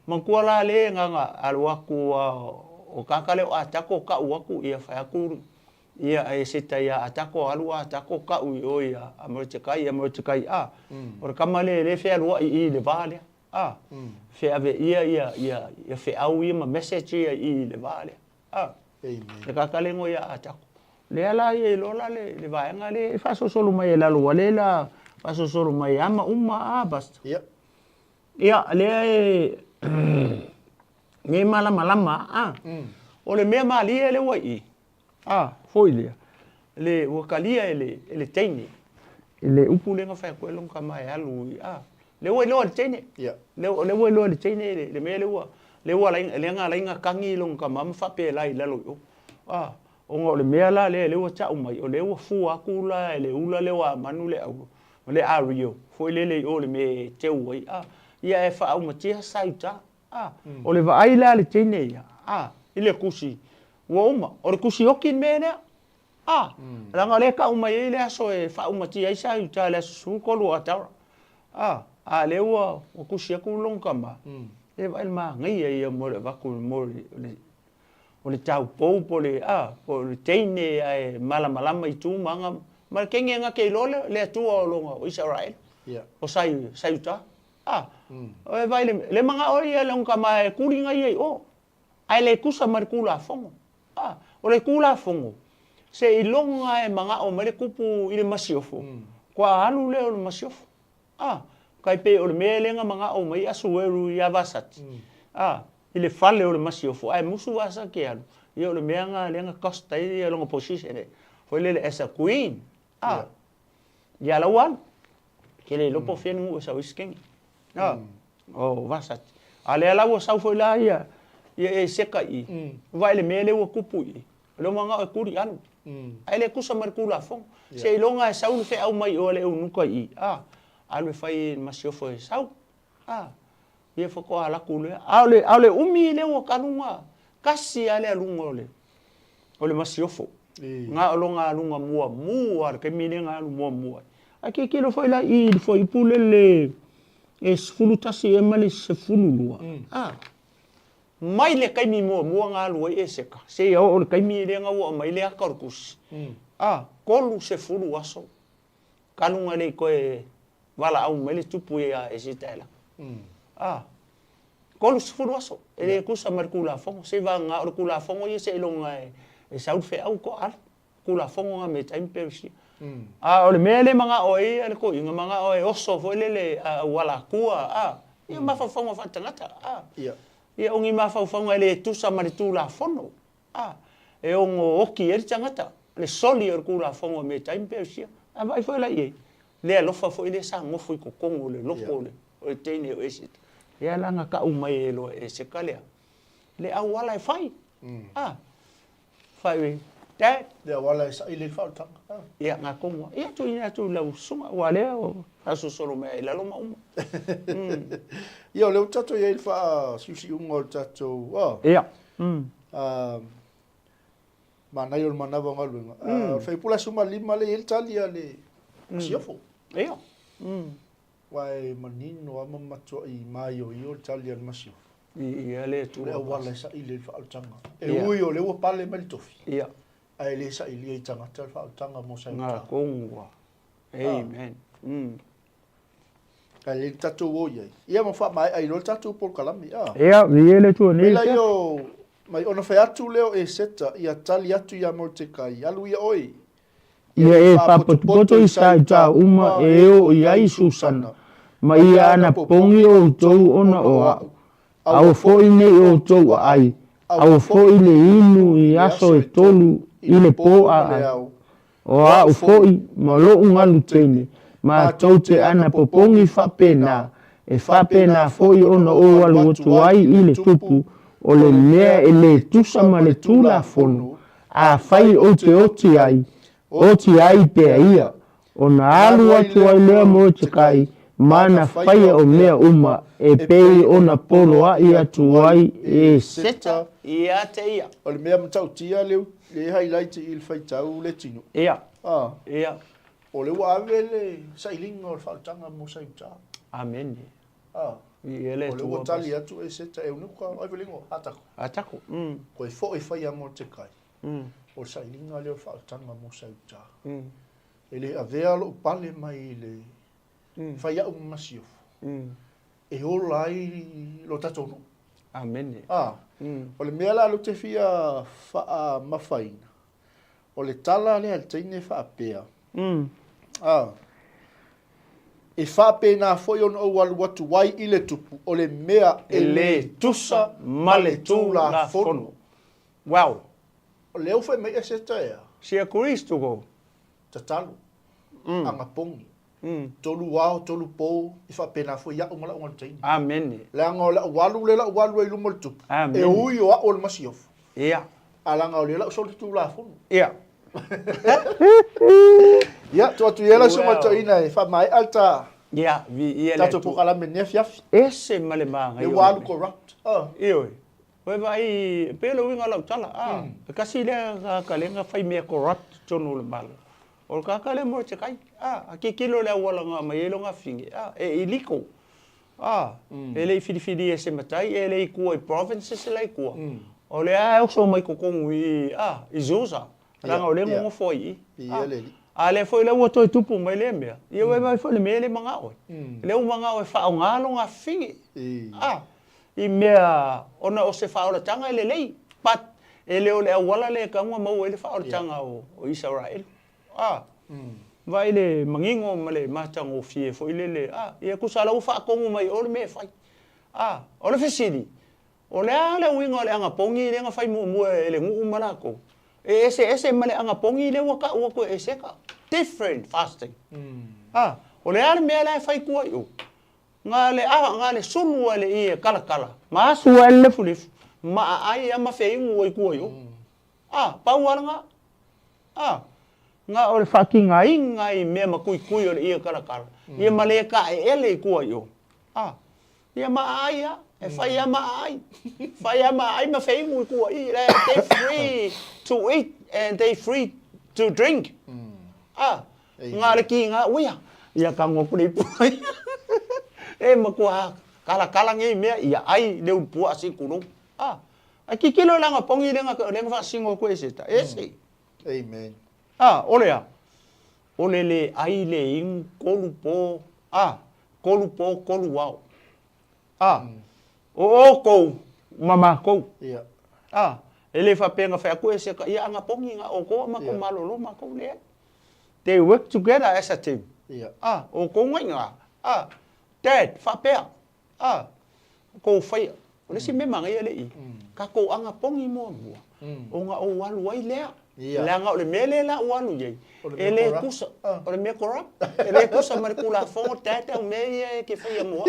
[SPEAKER 1] mangkuala le nga alua ku o kakale o atako ka uaku ia fa aku ia e seta ia atako alua atako ka o ia amortikai or kamale le fe alua i le vale fe ave ia fe au ia ma message i le vale le kakale ngo ia atako le ala i lola le vai nga le fa solo mai la lo le la fa solo mai ama uma basta ia le nge malama o le mea mali le wai foi le wakalia ele teine ele upu lenga fa ko long kama ya lu le wai lo teine le wai lo teine le me le wa la inga kangi long kama fa pe lai la lo o ngo le mea la le wa cha mai o le wa fu akula le ula le wa manu le au le ario foi le o le me te wai ia e fa au matia saita o le vai la le teine ia ile kusi wo uma o le kusi okin mena langa le ka uma ile aso e fa uma ti ai sai ta le su ko lo ata le wo o kusi ku long kama e vai ma ngai ia mo le va ku mo o le tau po le po le teine ai mala mai tu manga ma kenge nga ke lo le tu o lo o Israel o sai ta o vai le manga o ia long kama e kuringa ia ai le kusa markula fongo o le kula fongo se ilonga e manga o mele kupu ile masiofo kwa alu le o masiofo kai pe o le melenga manga o mai asueru ia vasati ile fale o le masiofo ai musu wasa ke alu ia o le meanga lenga costa ia longa position foi le as a queen ia lawan ke le lopo fenu o sa wisking o vasati ale ala o sa foi la ia e seka i vai le mele o kupu i lo manga o kuri anu ai le kusa markula fong se longa sa u fe au mai o le unuka i alwe fai masiofo e sau ia foko ala kule ale umi le o kanunga kasi ale alunga o le masiofo nga longa lunga mua ke milenga alu mua aki kilo foi la i foi pulele e sfulutasi e mali se fululua mai le kaimi mo nga lu e seka se o le kaimi le nga o mai le akarkus kolu se fulu aso kanunga le ko e wala au mai le tupu e sitela kolu se fulu aso ele kusa markula fongo se va nga o kula fongo ye se longa e sau fe au ko ar kula fongo nga me time persi o le mele manga o e le ko inga manga o e oso fo le wala kua ia ma fa fongo fa tangata ia ongi mafaufaunga le tusa maritu la fono e ongo oki e tangata le soli o kula fongo me time persia vai foi la ie le alofa foi le sa ngofo ko kongo le loko le o teine o esit ia langa ka umai lo e se kalea le au wala e fai fai dad
[SPEAKER 2] le wala sa ile fa tanga
[SPEAKER 1] ia nga kongo ia tu la usuma wale o aso solo me la loma
[SPEAKER 2] ia le tato ia fa susi ungo tato
[SPEAKER 1] ia
[SPEAKER 2] mana yo mana va ngal fai pula suma lima le el talia le siofo
[SPEAKER 1] ia
[SPEAKER 2] Wai manino ama matua I mai o io tali al masio.
[SPEAKER 1] Ia le tu.
[SPEAKER 2] Le wala sa I le whaatanga. E ui o le ua pale mali tofi.
[SPEAKER 1] Ia.
[SPEAKER 2] Ai le sa I le I tanga te whaatanga mo sa
[SPEAKER 1] Ngā kongua. Amen.
[SPEAKER 2] Ai le tatou o iai. Ia ma wha mai ai lo tatou por kalami.
[SPEAKER 5] Ia, vi le tu nei.
[SPEAKER 2] Mela io, mai ona whai atu leo e seta, ia tali atu ia mo te kai. Alu ia oi.
[SPEAKER 5] Ia e whapotopoto I sa I tā uma e o I ai Susana. Ma ia ana pongi o tau ona o au. Au foi nei o tau ai. Au foi le inu I aso e tolu I le po a ai. O au foi ma lo ungalu teine. Ma tau te ana popongi whapena. E whapena foi ona o alu atu ai I le tupu. O le mea e le tusa ma le tula fono. A whai o te oti ai. Oti ai pea ia. Ona alu atu ai lea mo te kai. Mana whaia o mea uma e pei ona polo ai atu ai e
[SPEAKER 1] Seta ia te ia.
[SPEAKER 2] O le mea matau tia leu, le highlight I le whaitau le tino.
[SPEAKER 1] Ia. Ia.
[SPEAKER 2] O le wawe le sailinga o le whaatanga mo saita.
[SPEAKER 1] Amen.
[SPEAKER 2] Ia le tu. O le ua tali atu e seta e unuka ai velingo atako.
[SPEAKER 1] Atako.
[SPEAKER 2] Ko e fo e whaia mo te kai. O sailinga le o whaatanga mo saita. E le avea lo pale mai le whaia o masio. E o lai lo tatono.
[SPEAKER 1] Amen.
[SPEAKER 2] O le mea la lo te fia wha mawhaina. O le tala le al teine wha pea. E whape nā foi on au alu atu wai I le tupu. O le mea
[SPEAKER 1] e le tusa ma le tūla fono. Wow.
[SPEAKER 2] O le au whai mei e se taea.
[SPEAKER 1] Sia Kristo ko.
[SPEAKER 2] Tatalu. Anga pongi. Tolu wao, tolu pou. I whape nā foi ia umala unga teine.
[SPEAKER 1] Amen.
[SPEAKER 2] Le anga o le walu le la walu e lumo le tupu.
[SPEAKER 1] Amen.
[SPEAKER 2] E ui o a o le masiofu.
[SPEAKER 1] Ia.
[SPEAKER 2] Alanga o le la usol tūla fono.
[SPEAKER 1] Ia.
[SPEAKER 2] Ia, tu atu iela suma to ina e wha mai alta.
[SPEAKER 1] Ia, vi ia le.
[SPEAKER 2] Tato pokala me nea fiafi.
[SPEAKER 1] Ese male manga.
[SPEAKER 2] Le walu corrupt.
[SPEAKER 1] Ioi. Oe vai, pelo winga lau tala. Kasi le ka lenga fai mea corrupt tonu le mala. O ka le mo te kai. Aki kilo le wala nga mai elo nga fingi. E iliko. E le fidi e se matai, e le ikua I provinces e le ikua. O le o so mai kokongu I Zusa. Ranga o le ngongo foi. A le foi le woto tupu mai le mea. Ia wai vai foi le mea le manga oi. Le o manga oi fa ngalo nga fingi. I mea ona o se fa o tanga le lei. Pat e le o le wala le kanga mau e le fa o tanga o Israel. Vai le mangingo male matang o fie foi le. Ia kusala u fa kongu mai o le me fai. O le fesidi. O le ale winga le anga pongi le nga fai mu e le ngu malako. Ese male anga pongi le waka ko eseka. Different fasting. O le ale me la fai ku yo. Nga le sunu le I kala kala. Ma su le fulif. Ma ai ama fe ngu ku yo. Pa wala nga. Nga o le fucking ai me ma ku o le I kala kala. Ia male ka ele ku yo. Ia ma ai e fai ama ai. Fai ama ai ma fe ngu ku I le they free to eat and they free to drink. Nga le ki nga uia. Ia ka ngo puli pui. E ma kua kala ngi mea ia ai le pua si kunu. Aki kilo langa pongi lenga fa singo ko eseta. Ese.
[SPEAKER 2] Amen.
[SPEAKER 1] Olea. Ole le ai le in kolupo. Kolu wao. O ko mama ko.
[SPEAKER 2] Ia.
[SPEAKER 1] Ele fa penga fa ko ese ka ia anga pongi nga o ko ma ko malolo ma ko le. They work together as a team.
[SPEAKER 2] Ia.
[SPEAKER 1] O ko nga. Dad fa pe. Ko fa. Ole si me manga ia le I. Ka ko anga pongi mo mo. O nga o walu ai le. La nga ole mele la walu ye. Ele kusa. Ole me corrupt. Ele kusa ma kula fo tata me ke fa mo.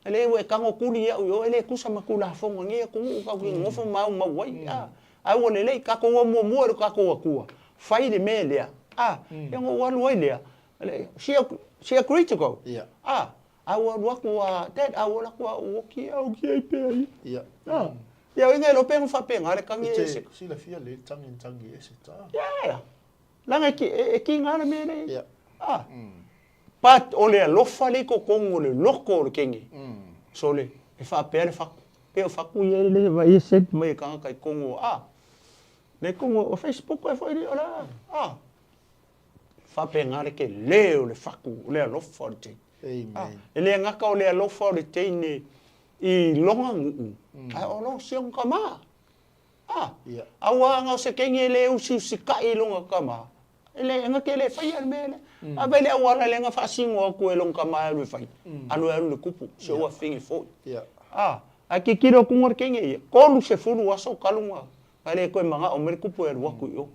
[SPEAKER 1] Ele we kango kuli ya yo ele kusa makula fonga ngia ku ka ku ngofo mau wai ai wole le ka ko mo ka ko ku fai de melia ngo walu wai le she critical ai wa ku that ai wa ku o ki pe
[SPEAKER 2] ia
[SPEAKER 1] ya inga lo pe fa pe ngale kangi
[SPEAKER 2] si la fia le tangi ese ta
[SPEAKER 1] ya la nga ki ngana me le pat o le alofa le ko kongo le loko le kenge so le e fa pe le fa pe fa ku ye le va ye set mai ka kai kongo le kongo o Facebook e foi ola fa pe ngare ke le o le fa ku le alofa le te
[SPEAKER 2] Amen.
[SPEAKER 1] Ele ngaka o le alofa le te ne I longa ngu ai o lo siong kama awa nga se kenge le usi sika I longa kama ele nga ke le fai al mele a vele wala le nga fa singo ko e longa kama le fai alo alo le kupu so wa fingi fo a ke kiro kungor kenge ko lu se fulu waso kalunga ale ko manga o mer kupu e wa ku yo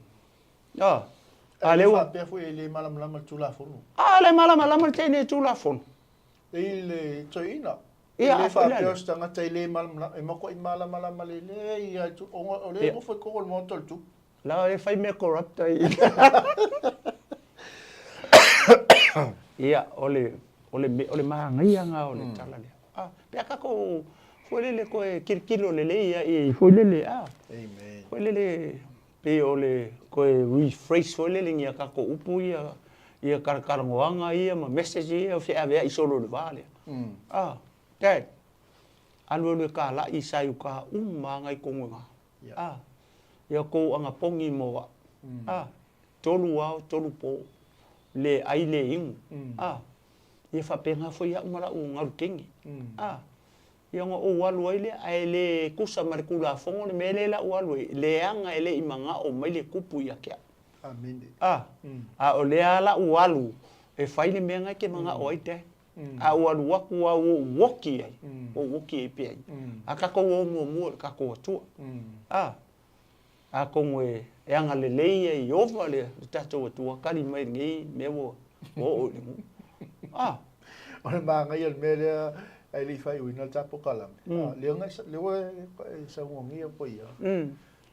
[SPEAKER 2] ale wa pe fo ele malam lama tula fo
[SPEAKER 1] ale malam lama tene tula fo
[SPEAKER 2] ele toina
[SPEAKER 1] Ia
[SPEAKER 2] le fa pe stanga tele malam e mako I malam le ia o le mo fo ko mo tol tu
[SPEAKER 1] la e fai me corrupt ai ia ole mangia nga ole tala le pe ka ko foi le ko kirkilo le ia I foi le
[SPEAKER 2] amen
[SPEAKER 1] foi le pe ole ko rephrase foi le ngia ka ko upu ia karkarangoanga ia ma message ia fe ave I solo le vale dad alo le ka la I sai ka ngai konga ia ko anga pongi mo tolu wa tolu po le ai le ing ia fa penga foi ia mara ngaru kengi ia ngo o walu ile ai le kusa markula fongo le mele la walu le anga ele imanga o mai le kupu ia kia
[SPEAKER 2] amen
[SPEAKER 1] o le ala walu e fai le menga ke manga o ite a walu waku wa woki ai o woki e pe ai aka ko mo ka ko tu a ko ngwe e anga le leia I ova le tato tu kali mai ngi mewo o le mu
[SPEAKER 2] o ma ngai el mele ai li fai uina tapo kala le nga le sa ngi po ia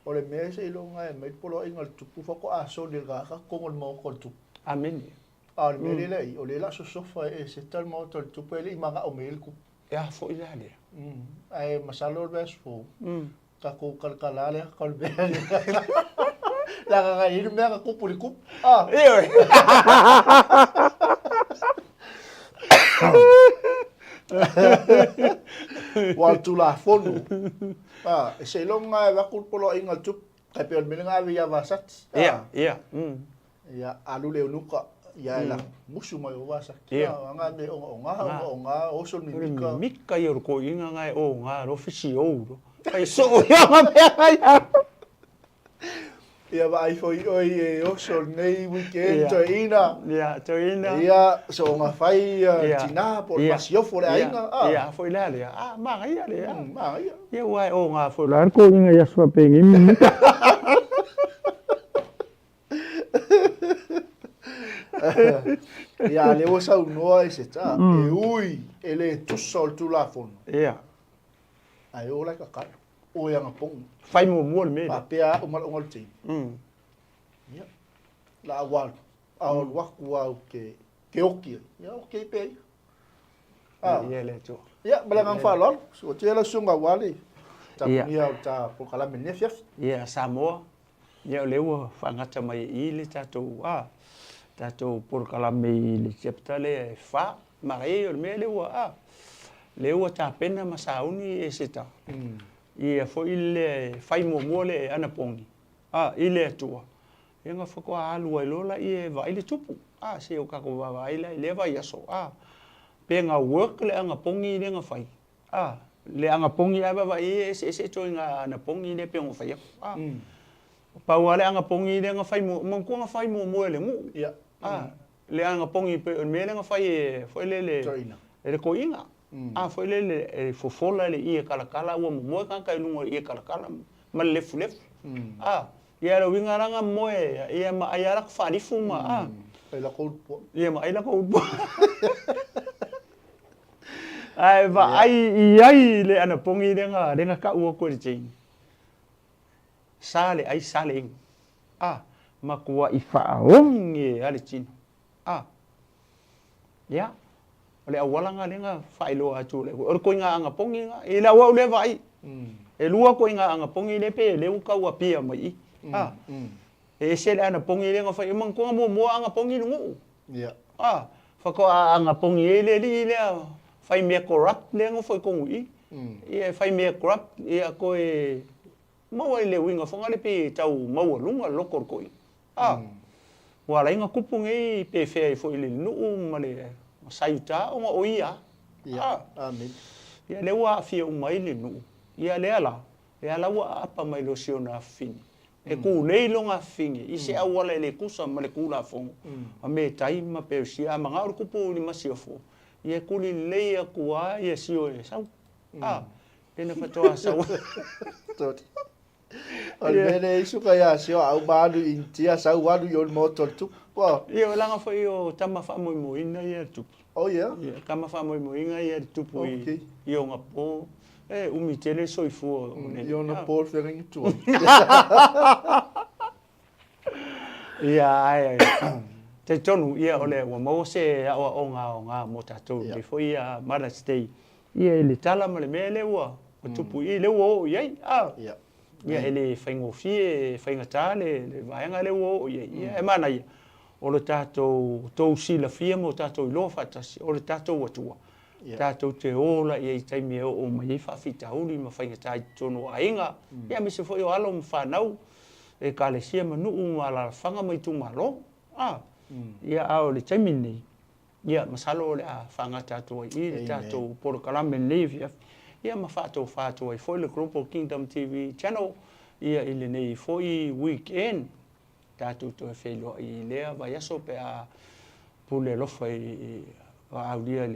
[SPEAKER 2] o le me se lo nga mai polo ingal tupu foko so le ga ko ngol mo ko tu
[SPEAKER 1] amen
[SPEAKER 2] le mele le o le la so fa e se tal mo tol tupu le manga o mel ku
[SPEAKER 1] ya fo ila le
[SPEAKER 2] ai masalo bes fo ka ko kalkala le kal be la ga ir me ka ko puli ku wal tu la fono se longa va ku polo ingal tup ka pe me nga via vasat ia alu le nuka ia la musu mai o vasat nga me nga o so mi
[SPEAKER 1] mika yo ko inga ngai o nga ofisi o ai so ya ma pe
[SPEAKER 2] ia vai foi oi o so nei weekend toina
[SPEAKER 1] toina
[SPEAKER 2] ia so nga fai tina por pasio fora ainga
[SPEAKER 1] ia foi lá le ma ia le
[SPEAKER 2] ma
[SPEAKER 1] ia wai o nga foi lá ko inga ya so pengi
[SPEAKER 2] ia le o sa no ese ta e ui ele tu sol tu la fon
[SPEAKER 1] ia
[SPEAKER 2] ai o la ka o ia nga pong
[SPEAKER 1] fai mo me
[SPEAKER 2] pa pe o mal ngol ti ia la wal au waku au ke oki ia oki pe
[SPEAKER 1] ia le tu
[SPEAKER 2] ia bala ngang fa lol so te la sunga wali ta ia ta po kala me nefiaf
[SPEAKER 1] ia Samoa ia le o fa ngata mai I le tato por kala me le cheptale fa mai o me le o ta pena masauni e seta ia foi le fai mo le ana pongi ile tua nga fako alu ai lola I vai le tupu se o ka ko vai le vai aso pe nga work le anga pongi le nga fai le anga pongi aba vai se to nga ana pongi le pe ngo fai pa wale anga pongi le nga fai mo ko nga fai mo le mu
[SPEAKER 2] ia
[SPEAKER 1] le anga pongi pe me le nga fai foi le ko inga foi le fofola le I kala o mo ka ka lungo I kala ma le fulef ia lo winga ranga mo ia ma ia la fari fuma
[SPEAKER 2] ai la ko po
[SPEAKER 1] ia ma ai la ko po ai va ai le ana pongi denga ka u ko ri ting sale ma kuwa I fa onge ali chino ya ole awala nga lenga fa ilo atu le ko nga anga pongi nga ila wa le vai e lua ko nga anga pongi le pe le u ka wa pia mai e se le ana pongi le nga fa mang ko mo anga pongi ngu whakaanga pongi e le lea whai mea corrupt lea ngā whai kongu i. Ia whai mea corrupt ia koe maua i le winga whangare pe tau maua lunga loko koi. Wala inga kupu ngei pe whea i fwoi le nuu ma le sayuta o ngā oia.
[SPEAKER 2] Amen.
[SPEAKER 1] Ia le ua awhia umai le nuu. Ia le ala ua apa mai lo sio na fini. E ku leilo ngā fingi. I se au wala le kusa ma le kula fongu. A me taima pe si a mga uru kupu ni masi ofo. Ia kuli leia kua ia sio e sau. Pena whatoa sau.
[SPEAKER 2] Toti. Almene isu kaya sio au malu intia sau wadu yon motor tu.
[SPEAKER 1] Ia langa fo io tama fa mo mo ina ia tupu.
[SPEAKER 2] Oh yeah.
[SPEAKER 1] Ia kama fa mo mo ina ia tupu i io ngapo. Umi tele soifua.
[SPEAKER 2] Io na por fering tu.
[SPEAKER 1] Ia ai. Te tonu ia ole wa mo se o nga mo tatu. Le fo ia Mother's Day. Ia ele tala ma le mele wa. O tupu i le wo ia.
[SPEAKER 2] Ia.
[SPEAKER 1] Ia ele faingo fie fainga tale le vaenga le wo ia. Ia e mana ia. O le tatou tou sila fia mo tatou lo fatasi. O le tatou atua. Tatou te ola ia i taimi o mai whawhita uri ma whainga tai tono a inga. Ia mi se fo o alo mwhanau e ka le sia manu ma la whanga mai tu malo. Ia ao le taimi nei. Ia masalo le a whanga tatou i le tatou poro kalame nei fia. Ia ma whatou ai foi le Global Kingdom TV channel. Ia ili nei foi weekend. Tatou to e whelo i lea vai aso pe a pule lofa i au lia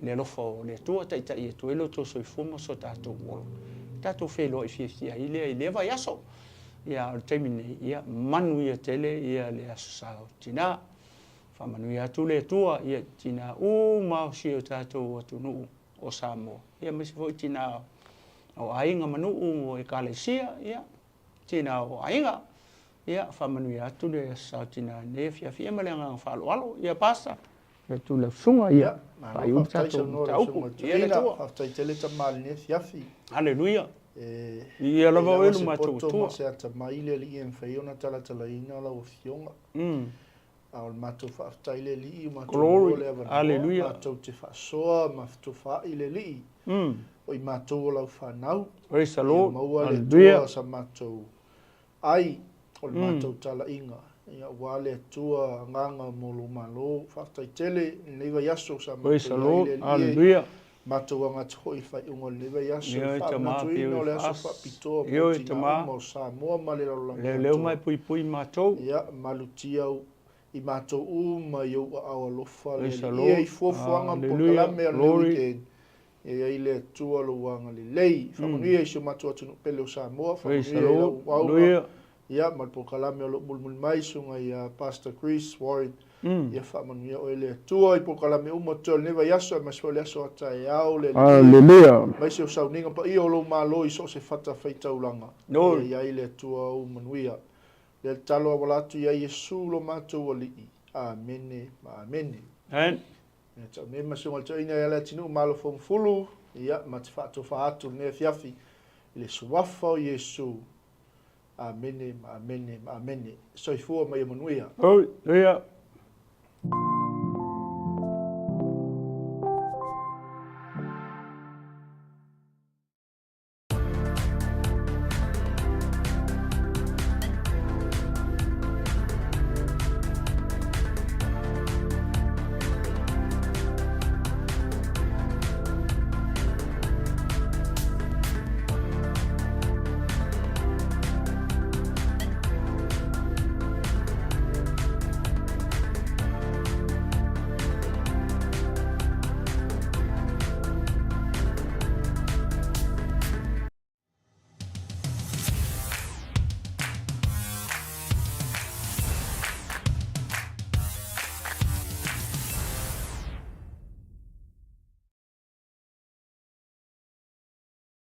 [SPEAKER 1] le lofo le tua taita i tu elo to soi fumo so tatou wo tatou felo i fia i le vai aso ia termine ia manu ia tele ia le aso tina fa manu ia tu le tua ia tina ma si o tatou atu nu o Samoa ia me se foi tina o ainga manu o e kalesia ia tina o ainga ia fa manu ia tu le sa tina ne fia malenga fa alo ia pasa tu le sunga ia ai u tatou tau
[SPEAKER 2] ia le tua after tele ta mal ne fiafi
[SPEAKER 1] haleluya ia la va elu ma tu
[SPEAKER 2] tu se ata mai le li en feiona tala ina la o fionga al matu fa after le li ma tu le va
[SPEAKER 1] haleluya
[SPEAKER 2] ma tu te fa so ma tu fa ile li o i ma tu la fa nau
[SPEAKER 1] praise the lord
[SPEAKER 2] haleluya sa ma tu ai o ma tu tala inga ia wale tua nganga molu malo faftai tele neva yaso sa
[SPEAKER 1] praise the lord hallelujah
[SPEAKER 2] matua ngatoi fai ungo neva yaso
[SPEAKER 1] fa
[SPEAKER 2] matui no le aso fa pito mo sa mo male
[SPEAKER 1] le mai pui matou
[SPEAKER 2] ia malutia i matou ma yo a lofa le i fofuanga pokalame le ia ile tua lo wanga le lei fa mo ia so matua tunu pele sa mo fa
[SPEAKER 1] hallelujah
[SPEAKER 2] ia mal pokalame o mulmul mai sunga ia Pastor Chris Warren ia whamanu o ele tua i pokalame umotol neva yaso mas fo le aso ata e au le
[SPEAKER 5] hallelujah
[SPEAKER 2] mai se o sauninga pa i o lo malo i so se fata feitaulanga ia ile tua umanuia le talo walatu ia Yesu lo matou o lii amene amene ia tau ne masunga le toina ia le tinu malo fomfulu ia matfatu faatu ne fiafi le suwafa o Yesu amene amene amene soifua mai manuia
[SPEAKER 1] oh yeah